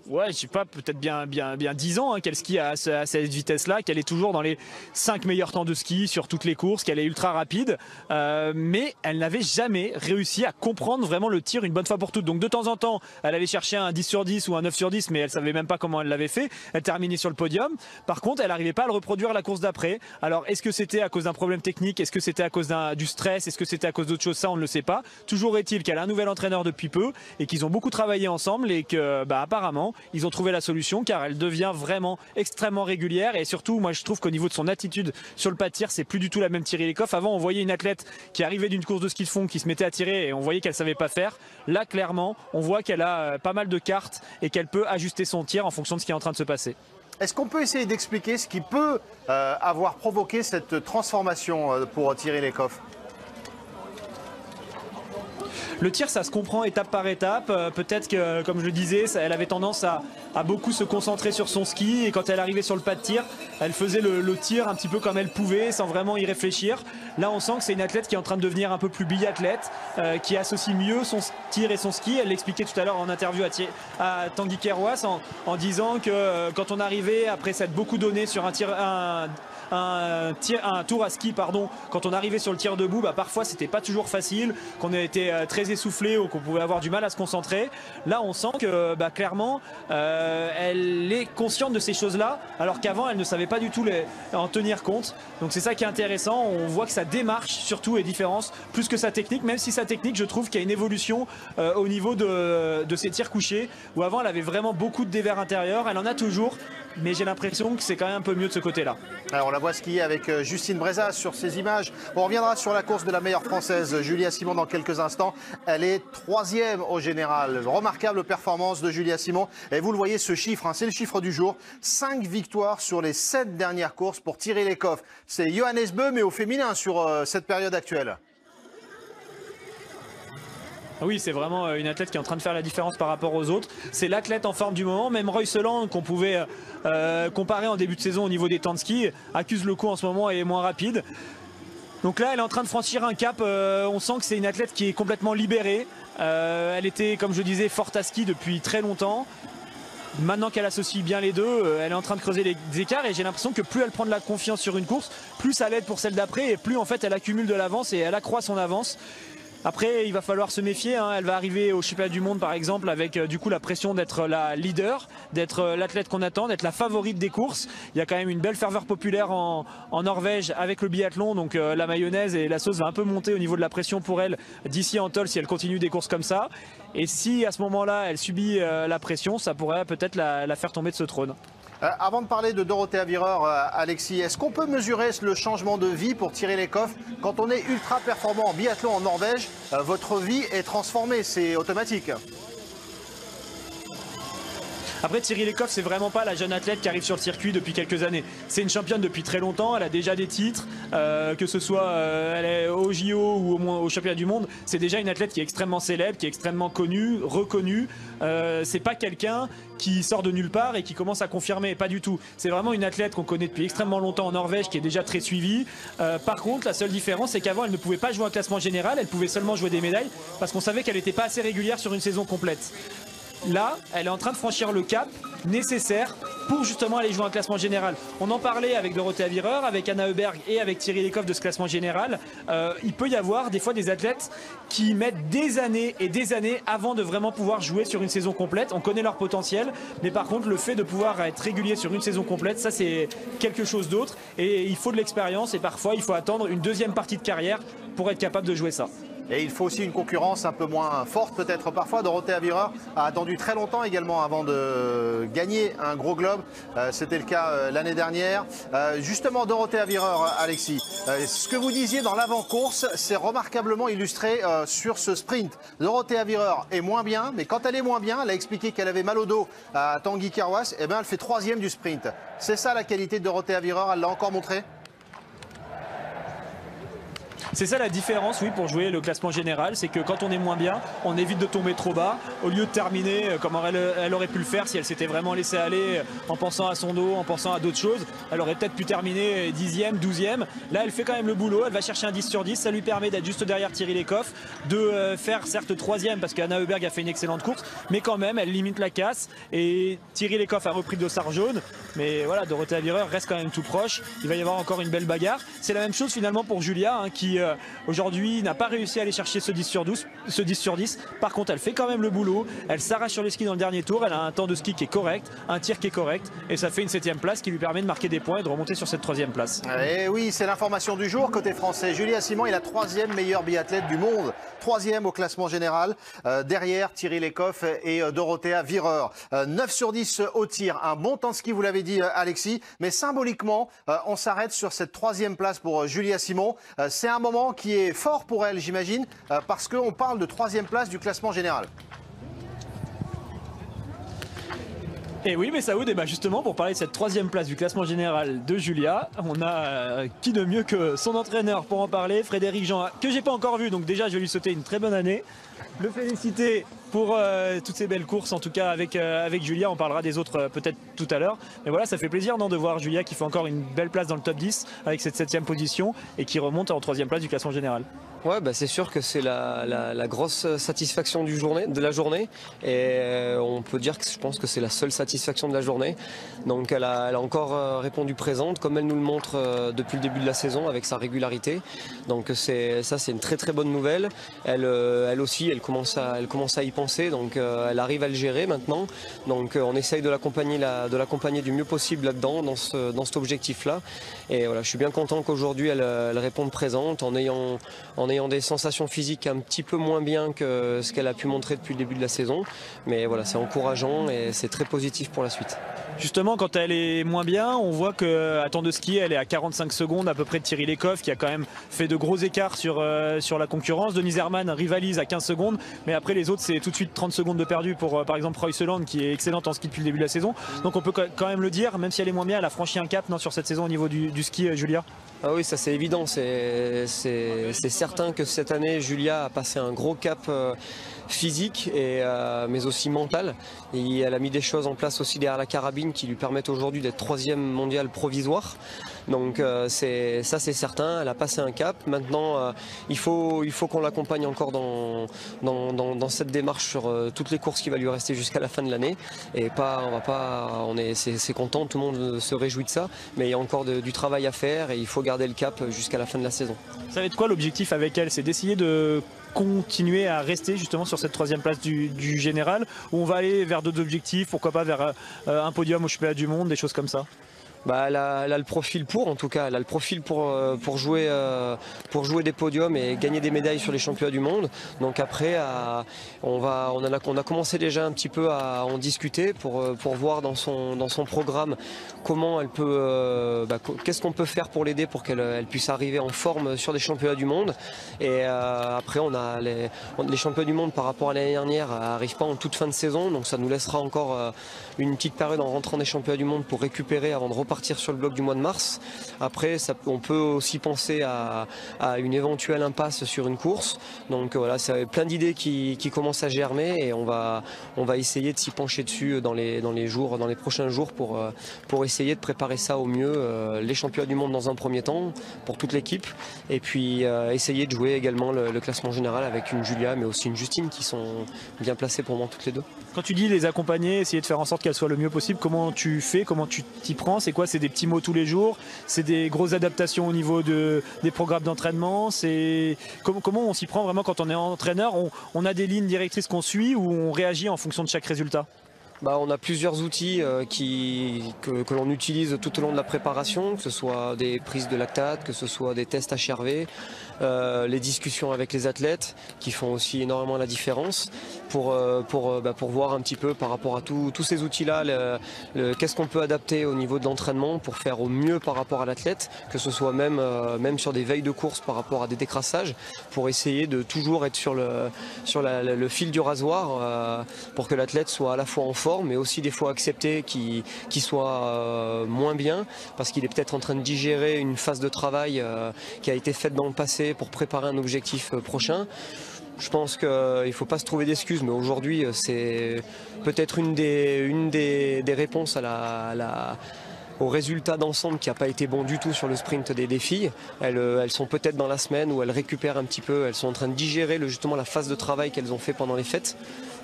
ouais, je sais pas, peut-être bien 10 ans qu'elle skie à cette vitesse-là, qu'elle est toujours dans les 5 meilleurs temps de ski sur toutes les courses, qu'elle est ultra rapide, mais elle n'avait jamais réussi à comprendre vraiment le tir une bonne fois pour toutes. Donc de temps en temps, elle allait chercher un 10 sur 10 ou un 9 sur 10, mais elle savait même pas comment elle l'avait fait. Elle terminait sur le podium. Par contre, elle n'arrivait pas à le reproduire la course d'après. Alors, est-ce que c'était à cause d'un problème technique? Est-ce que c'était à cause du stress? Est-ce que c'était à cause d'autre chose? Ça, on ne le sait pas. Toujours est-il qu'elle a un nouvel entraîneur depuis peu et qu'ils ont beaucoup travaillé ensemble et que, apparemment, ils ont trouvé la solution car elle devient vraiment extrêmement régulière et surtout moi je trouve qu'au niveau de son attitude sur le pas de tir c'est plus du tout la même Thierry Lekhoff. Avant on voyait une athlète qui arrivait d'une course de ski de fond qui se mettait à tirer et on voyait qu'elle savait pas faire. Là clairement on voit qu'elle a pas mal de cartes et qu'elle peut ajuster son tir en fonction de ce qui est en train de se passer. Est-ce qu'on peut essayer d'expliquer ce qui peut avoir provoqué cette transformation pour Thierry Lekhoff? Le tir, ça se comprend étape par étape. Peut-être que, comme je le disais, elle avait tendance à beaucoup se concentrer sur son ski et quand elle arrivait sur le pas de tir, elle faisait le tir un petit peu comme elle pouvait sans vraiment y réfléchir. Là on sent que c'est une athlète qui est en train de devenir un peu plus biathlète, qui associe mieux son tir et son ski. Elle l'expliquait tout à l'heure en interview à Tanguy Kerwas en disant que quand on arrivait après s'être beaucoup donné sur un tour à ski, pardon, quand on arrivait sur le tir debout, parfois c'était pas toujours facile, qu'on était très essoufflé ou qu'on pouvait avoir du mal à se concentrer. Là on sent que clairement elle est consciente de ces choses-là, alors qu'avant elle ne savait pas du tout en tenir compte. Donc c'est ça qui est intéressant, on voit que sa démarche surtout est différente, plus que sa technique, même si sa technique je trouve qu'il y a une évolution au niveau de ses tirs couchés, où avant elle avait vraiment beaucoup de dévers intérieurs, elle en a toujours, mais j'ai l'impression que c'est quand même un peu mieux de ce côté-là. Alors on la voit skier avec Justine Brezas sur ces images. On reviendra sur la course de la meilleure française, Julia Simon, dans quelques instants. Elle est 3e au général. Remarquable performance de Julia Simon. Et vous le voyez, ce chiffre, c'est le chiffre du jour. 5 victoires sur les 7 dernières courses pour Thierry Lecoff. C'est Johannes Beu, mais au féminin sur cette période actuelle. Oui, c'est vraiment une athlète qui est en train de faire la différence par rapport aux autres. C'est l'athlète en forme du moment. Même Royceland, qu'on pouvait comparer en début de saison au niveau des temps de ski, accuse le coup en ce moment et est moins rapide. Donc là, elle est en train de franchir un cap. On sent que c'est une athlète qui est complètement libérée. Elle était, comme je disais, forte à ski depuis très longtemps. Maintenant qu'elle associe bien les deux, elle est en train de creuser les écarts et j'ai l'impression que plus elle prend de la confiance sur une course, plus ça l'aide pour celle d'après et plus en fait elle accumule de l'avance et elle accroît son avance. Après, il va falloir se méfier, hein. Elle va arriver au championnat du monde par exemple avec du coup la pression d'être la leader, d'être l'athlète qu'on attend, d'être la favorite des courses. Il y a quand même une belle ferveur populaire en Norvège avec le biathlon, donc la mayonnaise et la sauce va un peu monter au niveau de la pression pour elle d'ici en Tol si elle continue des courses comme ça. Et si à ce moment-là elle subit la pression, ça pourrait peut-être la faire tomber de ce trône. Avant de parler de Dorothea Virer, Alexis, est-ce qu'on peut mesurer le changement de vie pour Thierry Lecoff? Quand on est ultra performant en biathlon en Norvège, votre vie est transformée, c'est automatique. Après, Thierry Lecoff, c'est vraiment pas la jeune athlète qui arrive sur le circuit depuis quelques années. C'est une championne depuis très longtemps, elle a déjà des titres, que ce soit elle est au JO ou au moins au championnat du monde. C'est déjà une athlète qui est extrêmement célèbre, qui est extrêmement connue, reconnue. C'est pas quelqu'un qui sort de nulle part et qui commence à confirmer, pas du tout. C'est vraiment une athlète qu'on connaît depuis extrêmement longtemps en Norvège, qui est déjà très suivie. Par contre, la seule différence, c'est qu'avant, elle ne pouvait pas jouer un classement général, elle pouvait seulement jouer des médailles, parce qu'on savait qu'elle n'était pas assez régulière sur une saison complète. Là, elle est en train de franchir le cap nécessaire pour justement aller jouer un classement général. On en parlait avec Dorothea Virer, avec Anna Heuberg et avec Thierry Lecoff de ce classement général. Il peut y avoir des fois des athlètes qui mettent des années et des années avant de vraiment pouvoir jouer sur une saison complète. On connaît leur potentiel, mais par contre le fait de pouvoir être régulier sur une saison complète, ça c'est quelque chose d'autre. Et il faut de l'expérience et parfois il faut attendre une deuxième partie de carrière pour être capable de jouer ça. Et il faut aussi une concurrence un peu moins forte peut-être parfois. Dorothea Virer a attendu très longtemps également avant de gagner un gros globe. C'était le cas l'année dernière. Justement, Dorothea Virer, Alexis, ce que vous disiez dans l'avant-course, c'est remarquablement illustré sur ce sprint. Dorothea Virer est moins bien, mais quand elle est moins bien, elle a expliqué qu'elle avait mal au dos à Tanguy Kerwas, et elle fait 3e du sprint. C'est ça la qualité de Dorothea Virer, elle l'a encore montré? C'est ça la différence, oui, pour jouer le classement général, c'est que quand on est moins bien, on évite de tomber trop bas, au lieu de terminer comme elle aurait pu le faire si elle s'était vraiment laissée aller en pensant à son dos, en pensant à d'autres choses. Elle aurait peut-être pu terminer 10e, 12e. Là, elle fait quand même le boulot, elle va chercher un 10 sur 10, ça lui permet d'être juste derrière Thierry Lecoff, de faire certes 3e parce qu'Anna Heuberg a fait une excellente course, mais quand même, elle limite la casse et Thierry Lecoff a repris le dossard jaune. Mais voilà, Dorothea Virer reste quand même tout proche, il va y avoir encore une belle bagarre. C'est la même chose finalement pour Julia, hein, qui aujourd'hui n'a pas réussi à aller chercher ce 10 sur 10. Par contre, elle fait quand même le boulot, elle s'arrache sur les skis dans le dernier tour, elle a un temps de ski qui est correct, un tir qui est correct, et ça fait une 7e place qui lui permet de marquer des points et de remonter sur cette 3e place. Et oui, c'est l'information du jour côté français. Julia Simon est la 3e meilleure biathlète du monde, 3e au classement général, derrière Thierry Lecoff et Dorothea Virer. 9 sur 10 au tir, un bon temps de ski, vous l'avez dit Alexis, mais symboliquement, on s'arrête sur cette 3e place pour Julia Simon. C'est un moment qui est fort pour elle, j'imagine, parce qu'on parle de 3e place du classement général. Et oui, mais Saoud, justement, pour parler de cette 3e place du classement général de Julia, on a qui de mieux que son entraîneur pour en parler, Frédéric Jean, que j'ai pas encore vu, donc déjà je vais lui souhaiter une très bonne année, le féliciter pour toutes ces belles courses, en tout cas avec Julia. On parlera des autres peut-être tout à l'heure. Mais voilà, ça fait plaisir de voir Julia qui fait encore une belle place dans le top 10 avec cette 7e position et qui remonte en 3e place du classement général. Ouais, bah c'est sûr que c'est la grosse satisfaction de la journée et on peut dire que je pense que c'est la seule satisfaction de la journée. Donc elle a encore répondu présente comme elle nous le montre depuis le début de la saison avec sa régularité. Donc c'est une très très bonne nouvelle. Elle aussi elle commence à y penser, donc elle arrive à le gérer maintenant. Donc on essaye de l'accompagner du mieux possible là-dedans dans cet objectif-là. Et voilà, je suis bien content qu'aujourd'hui elle réponde présente en ayant des sensations physiques un petit peu moins bien que ce qu'elle a pu montrer depuis le début de la saison. Mais voilà, c'est encourageant et c'est très positif pour la suite. Justement, quand elle est moins bien, on voit qu'à temps de ski, elle est à 45 secondes à peu près de Thierry Lecoff, qui a quand même fait de gros écarts sur la concurrence. Denise Herrmann rivalise à 15 secondes, mais après les autres, c'est tout de suite 30 secondes de perdu pour par exemple Royseland, qui est excellente en ski depuis le début de la saison. Donc on peut quand même le dire, même si elle est moins bien, elle a franchi un cap sur cette saison au niveau du ski, Julia. Ah oui, ça c'est évident, c'est certain que cette année Julia a passé un gros cap physique mais aussi mental. Et elle a mis des choses en place aussi derrière la carabine qui lui permettent aujourd'hui d'être 3e mondial provisoire. Donc c'est certain, elle a passé un cap. Maintenant il faut qu'on l'accompagne encore dans cette démarche sur toutes les courses qui va lui rester jusqu'à la fin de l'année. Et c'est content, tout le monde se réjouit de ça, mais il y a encore du travail à faire et il faut garder le cap jusqu'à la fin de la saison. Ça va être quoi l'objectif avec elle? C'est d'essayer de continuer à rester justement sur cette 3e place du général, ou on va aller vers d'autres objectifs, pourquoi pas vers un podium au championnat du monde, des choses comme ça? Elle a le profil en tout cas, elle a le profil pour jouer des podiums et gagner des médailles sur les championnats du monde. Donc après, on a commencé déjà un petit peu à en discuter pour voir dans son programme comment elle peut, qu'est-ce qu'on peut faire pour l'aider pour qu'elle puisse arriver en forme sur des championnats du monde. Et après, on a les championnats du monde par rapport à l'année dernière n'arrivent pas en toute fin de saison, donc ça nous laissera encore une petite période en rentrant des championnats du monde pour récupérer avant de repartir sur le bloc du mois de mars. Après, on peut aussi penser à une éventuelle impasse sur une course. Donc voilà, c'est plein d'idées qui commencent à germer et on va essayer de s'y pencher dessus dans les prochains jours pour essayer de préparer ça au mieux, les championnats du monde dans un premier temps pour toute l'équipe, et puis essayer de jouer également le classement général avec une Julia mais aussi une Justine qui sont bien placées pour moi toutes les deux. Quand tu dis les accompagner, essayer de faire en sorte qu'elles soient le mieux possible, comment tu fais, comment tu t'y prends? C'est quoi? C'est des petits mots tous les jours? C'est des grosses adaptations au niveau des programmes d'entraînement? Comment on s'y prend vraiment quand on est entraîneur? On a des lignes directrices qu'on suit ou on réagit en fonction de chaque résultat? On a plusieurs outils que l'on utilise tout au long de la préparation, que ce soit des prises de lactate, que ce soit des tests HRV, les discussions avec les athlètes qui font aussi énormément la différence pour voir un petit peu par rapport à tous ces outils-là, qu'est-ce qu'on peut adapter au niveau de l'entraînement pour faire au mieux par rapport à l'athlète, que ce soit même sur des veilles de course par rapport à des décrassages, pour essayer de toujours être sur le fil du rasoir pour que l'athlète soit à la fois en forme mais aussi des fois accepter qu'il soit moins bien parce qu'il est peut-être en train de digérer une phase de travail qui a été faite dans le passé pour préparer un objectif prochain. Je pense qu'il ne faut pas se trouver d'excuses, mais aujourd'hui c'est peut-être une des réponses au résultat d'ensemble qui n'a pas été bon du tout sur le sprint des filles. Elles sont peut-être dans la semaine où elles récupèrent un petit peu, elles sont en train de digérer justement la phase de travail qu'elles ont fait pendant les fêtes.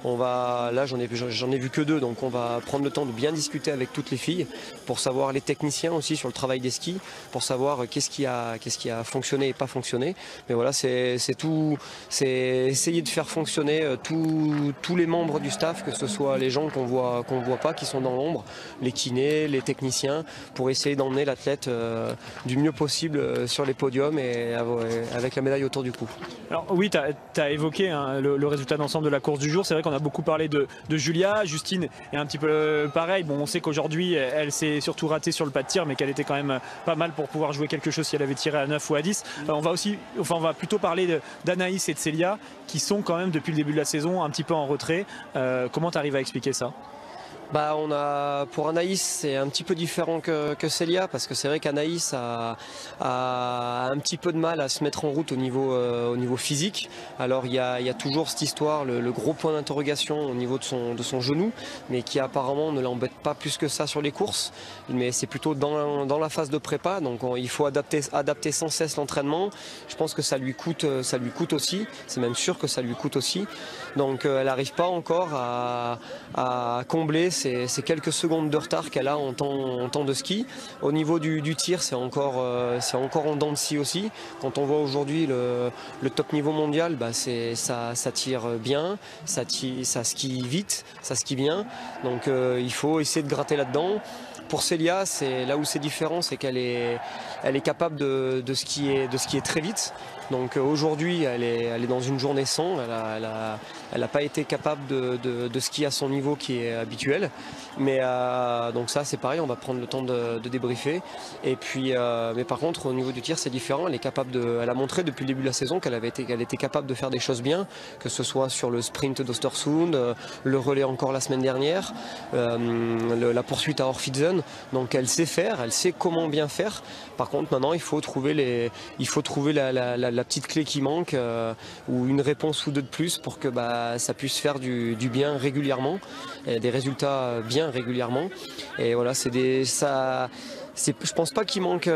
Là j'en ai vu que 2, donc on va prendre le temps de bien discuter avec toutes les filles pour savoir les techniciens aussi sur le travail des skis, pour savoir qu'est-ce qui a fonctionné et pas fonctionné. Mais voilà, c'est essayer de faire fonctionner tous les membres du staff, que ce soit les gens qu'on voit pas, qui sont dans l'ombre, les kinés, les techniciens, pour essayer d'emmener l'athlète du mieux possible sur les podiums et avec la médaille autour du cou. Alors oui, tu as évoqué le résultat d'ensemble de la course du jour. C'est vrai qu'on a beaucoup parlé de Julia. Justine est un petit peu pareil. Bon, on sait qu'aujourd'hui elle s'est surtout ratée sur le pas de tir, mais qu'elle était quand même pas mal pour pouvoir jouer quelque chose si elle avait tiré à 9 ou à 10. On va plutôt parler d'Anaïs et de Célia qui sont quand même depuis le début de la saison un petit peu en retrait. Comment tu arrives à expliquer ça? Pour Anaïs, c'est un petit peu différent que Célia, parce que c'est vrai qu'Anaïs a un petit peu de mal à se mettre en route au niveau physique. Alors il y a toujours cette histoire, le gros point d'interrogation au niveau de son genou, mais qui apparemment ne l'embête pas plus que ça sur les courses. Mais c'est plutôt dans la phase de prépa, donc il faut adapter sans cesse l'entraînement. Je pense que ça lui coûte aussi, c'est même sûr que ça lui coûte aussi. Donc elle n'arrive pas encore à combler ces quelques secondes de retard qu'elle a en temps de ski. Au niveau du tir, c'est encore en dents de scie aussi. Quand on voit aujourd'hui le top niveau mondial, ça tire bien, ça skie vite, ça skie bien. Donc il faut essayer de gratter là-dedans. Pour Célia, c'est là où c'est différent, c'est qu'elle est capable de skier très vite. Donc aujourd'hui, elle est dans une journée sans. Elle n'a pas été capable de skier à son niveau qui est habituel. Mais donc ça, c'est pareil, on va prendre le temps de débriefer. Et puis, mais par contre, au niveau du tir, c'est différent. Elle a montré depuis le début de la saison qu'elle était capable de faire des choses bien, que ce soit sur le sprint d'Östersund, le relais encore la semaine dernière, la poursuite à Orfidsen. Donc elle sait faire, elle sait comment bien faire. Par contre, maintenant, il faut trouver la petite clé qui manque ou une réponse ou deux de plus pour que ça puisse faire du bien régulièrement, et des résultats bien régulièrement. Et voilà, je pense pas qu'il manque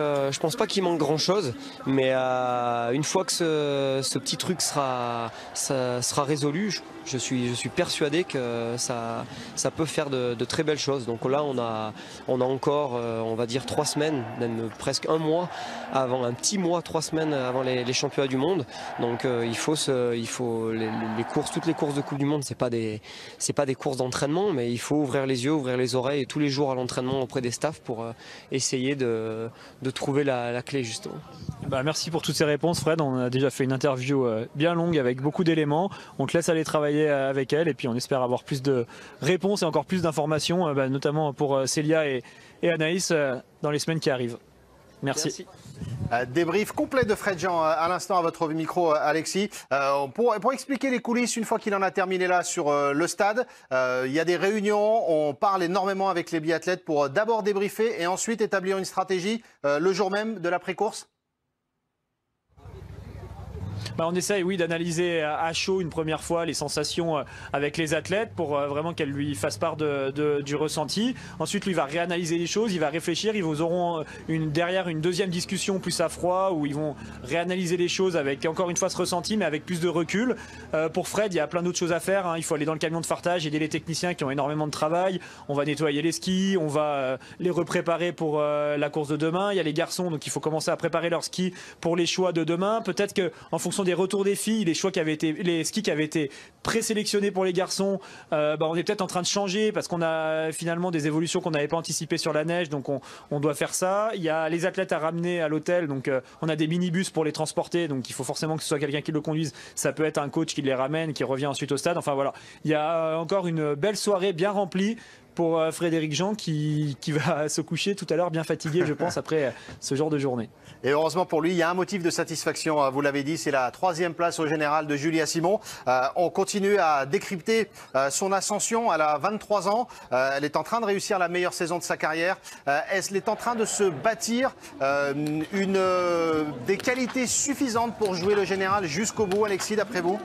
grand chose, mais une fois que ce petit truc sera résolu, je suis persuadé que ça peut faire de très belles choses. Donc là, on a encore, on va dire 3 semaines, même presque un mois avant, un petit mois, 3 semaines avant les championnats du monde. Donc il faut les courses, toutes les courses de Coupe du Monde, c'est pas des courses d'entraînement, mais il faut ouvrir les yeux, ouvrir les oreilles tous les jours à l'entraînement auprès des staffs pour essayer de trouver la clé justement. Merci pour toutes ces réponses, Fred. On a déjà fait une interview bien longue avec beaucoup d'éléments. On te laisse aller travailler avec elle et puis on espère avoir plus de réponses et encore plus d'informations, notamment pour Célia et Anaïs dans les semaines qui arrivent. Merci. Débrief complet de Fred Jean à l'instant à votre micro, Alexis. Pour expliquer les coulisses, une fois qu'il en a terminé là sur le stade, il y a des réunions, on parle énormément avec les biathlètes pour d'abord débriefer et ensuite établir une stratégie le jour même de l'après-course. On essaye, oui, d'analyser à chaud une première fois les sensations avec les athlètes pour vraiment qu'elles lui fassent part du ressenti. Ensuite, lui va réanalyser les choses, il va réfléchir. Ils auront derrière une deuxième discussion plus à froid où ils vont réanalyser les choses avec encore une fois ce ressenti, mais avec plus de recul. Pour Fred, il y a plein d'autres choses à faire. Il faut aller dans le camion de fartage, aider les techniciens qui ont énormément de travail. On va nettoyer les skis, on va les repréparer pour la course de demain. Il y a les garçons, donc il faut commencer à préparer leurs skis pour les choix de demain. Peut-être qu'en fonction des retours des filles, les skis qui avaient été présélectionnés pour les garçons, on est peut-être en train de changer parce qu'on a finalement des évolutions qu'on n'avait pas anticipées sur la neige, donc on doit faire ça. Il y a les athlètes à ramener à l'hôtel, donc on a des minibus pour les transporter, donc il faut forcément que ce soit quelqu'un qui le conduise. Ça peut être un coach qui les ramène, qui revient ensuite au stade. Enfin voilà, il y a encore une belle soirée bien remplie pour Frédéric Jean qui va se coucher tout à l'heure bien fatigué, je pense, après ce genre de journée. Et heureusement pour lui, il y a un motif de satisfaction, vous l'avez dit, c'est la 3e place au général de Julia Simon. On continue à décrypter son ascension. Elle a 23 ans, elle est en train de réussir la meilleure saison de sa carrière. Elle est en train de se bâtir des qualités suffisantes pour jouer le général jusqu'au bout, Alexis, d'après vous?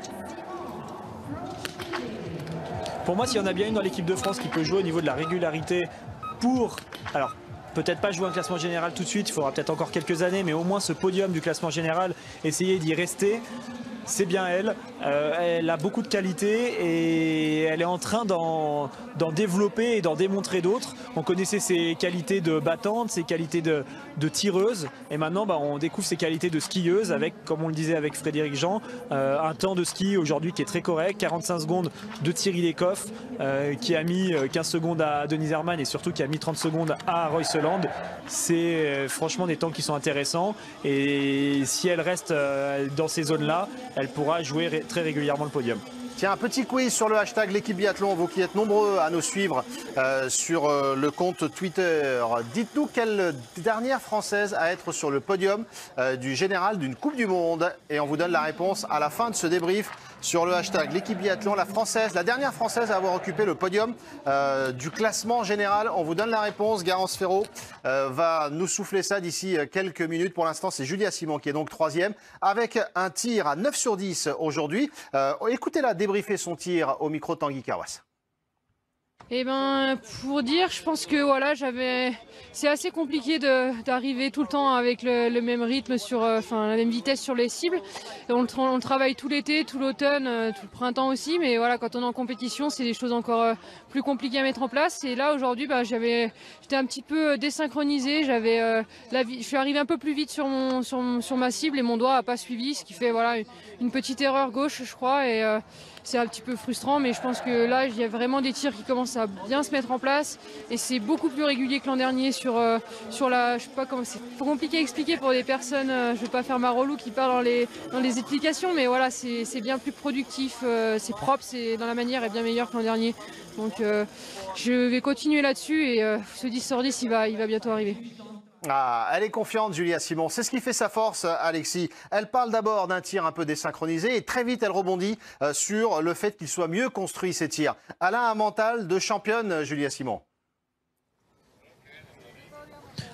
Pour moi, s'il y en a bien une dans l'équipe de France qui peut jouer au niveau de la régularité alors peut-être pas jouer un classement général tout de suite, il faudra peut-être encore quelques années, mais au moins ce podium du classement général, essayer d'y rester. C'est bien elle. Elle a beaucoup de qualités et elle est en train d'en développer et d'en démontrer d'autres. On connaissait ses qualités de battante, ses qualités de tireuse, et maintenant on découvre ses qualités de skieuse avec, comme on le disait avec Frédéric Jean, un temps de ski aujourd'hui qui est très correct, 45 secondes de Thierry Lecoff, qui a mis 15 secondes à Denise Herrmann et surtout qui a mis 30 secondes à Royseland. C'est franchement des temps qui sont intéressants, et si elle reste dans ces zones-là, elle pourra jouer très régulièrement le podium. Tiens, un petit quiz sur le hashtag l'équipe biathlon, vous qui êtes nombreux à nous suivre sur le compte Twitter. Dites-nous quelle dernière française à être sur le podium du général d'une Coupe du Monde, et on vous donne la réponse à la fin de ce débrief sur le hashtag l'équipe biathlon, la française, la dernière française à avoir occupé le podium du classement général. On vous donne la réponse. Garance Ferro va nous souffler ça d'ici quelques minutes. Pour l'instant, c'est Julia Simon qui est donc 3e avec un tir à 9 sur 10 aujourd'hui. Écoutez-la débriefer son tir au micro de Tanguy Carwas. Eh ben, pour dire, je pense que voilà, c'est assez compliqué d'arriver tout le temps avec le même rythme sur, la même vitesse sur les cibles. Et on travaille tout l'été, tout l'automne, tout le printemps aussi, mais voilà, quand on est en compétition, c'est des choses encore plus compliquées à mettre en place. Et là, aujourd'hui, j'étais un petit peu désynchronisé. Je suis arrivé un peu plus vite sur ma cible et mon doigt a pas suivi, ce qui fait voilà une petite erreur gauche, je crois. Et c'est un petit peu frustrant, mais je pense que là, il y a vraiment des tirs qui commencent à bien se mettre en place et c'est beaucoup plus régulier que l'an dernier sur la, je sais pas comment, c'est compliqué à expliquer pour des personnes, je vais pas faire ma relou qui parle dans les explications, mais voilà, c'est bien plus productif, c'est propre, c'est dans la manière est bien meilleur que l'an dernier. Donc je vais continuer là-dessus et ce 10 sur 10, il va bientôt arriver. Ah, elle est confiante, Julia Simon. C'est ce qui fait sa force, Alexis. Elle parle d'abord d'un tir un peu désynchronisé et très vite, elle rebondit sur le fait qu'il soit mieux construit, ces tirs. Elle a un mental de championne, Julia Simon.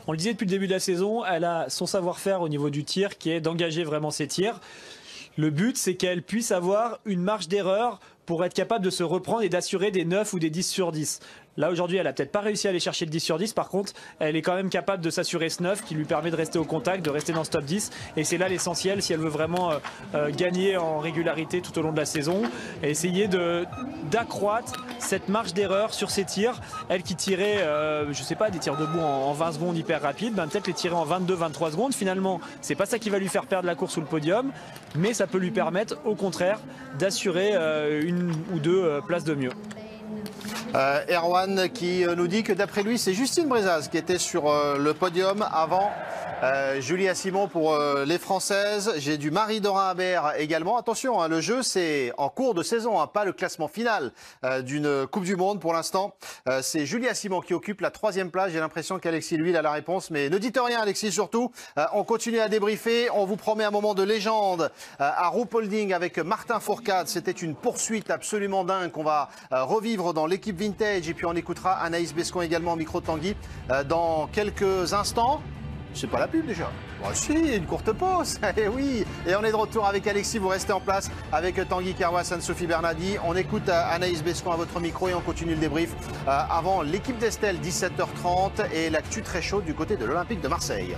On le disait depuis le début de la saison, elle a son savoir-faire au niveau du tir qui est d'engager vraiment ses tirs. Le but, c'est qu'elle puisse avoir une marge d'erreur pour être capable de se reprendre et d'assurer des 9 ou des 10 sur 10. Là, aujourd'hui, elle n'a peut-être pas réussi à aller chercher le 10 sur 10. Par contre, elle est quand même capable de s'assurer ce 9 qui lui permet de rester au contact, de rester dans ce top 10. Et c'est là l'essentiel si elle veut vraiment gagner en régularité tout au long de la saison. Et essayer d'accroître cette marge d'erreur sur ses tirs. Elle qui tirait, je sais pas, des tirs debout en 20 secondes hyper rapides, peut-être les tirer en 22-23 secondes. Finalement, c'est pas ça qui va lui faire perdre la course ou le podium. Mais ça peut lui permettre, au contraire, d'assurer une ou deux places de mieux. Erwan qui nous dit que d'après lui, c'est Justine Brezaz qui était sur le podium avant Julia Simon pour les Françaises. J'ai du Marie-Dorin Habert également. Attention, le jeu, c'est en cours de saison, pas le classement final d'une Coupe du Monde pour l'instant. C'est Julia Simon qui occupe la 3e place. J'ai l'impression qu'Alexis, lui, il a la réponse. Mais ne dites rien, Alexis, surtout. On continue à débriefer. On vous promet un moment de légende à Ruhpolding avec Martin Fourcade. C'était une poursuite absolument dingue qu'on va revivre dans l'équipe Vintage. Et puis on écoutera Anaïs Bescon également au micro de Tanguy dans quelques instants. C'est pas la pub déjà. Bon, si, une courte pause. Et oui. Et on est de retour avec Alexis. Vous restez en place avec Tanguy Carwas, Anne-Sophie Bernardi. On écoute Anaïs Bescon à votre micro et on continue le débrief avant l'équipe d'Estelle, 17h30 et l'actu très chaude du côté de l'Olympique de Marseille.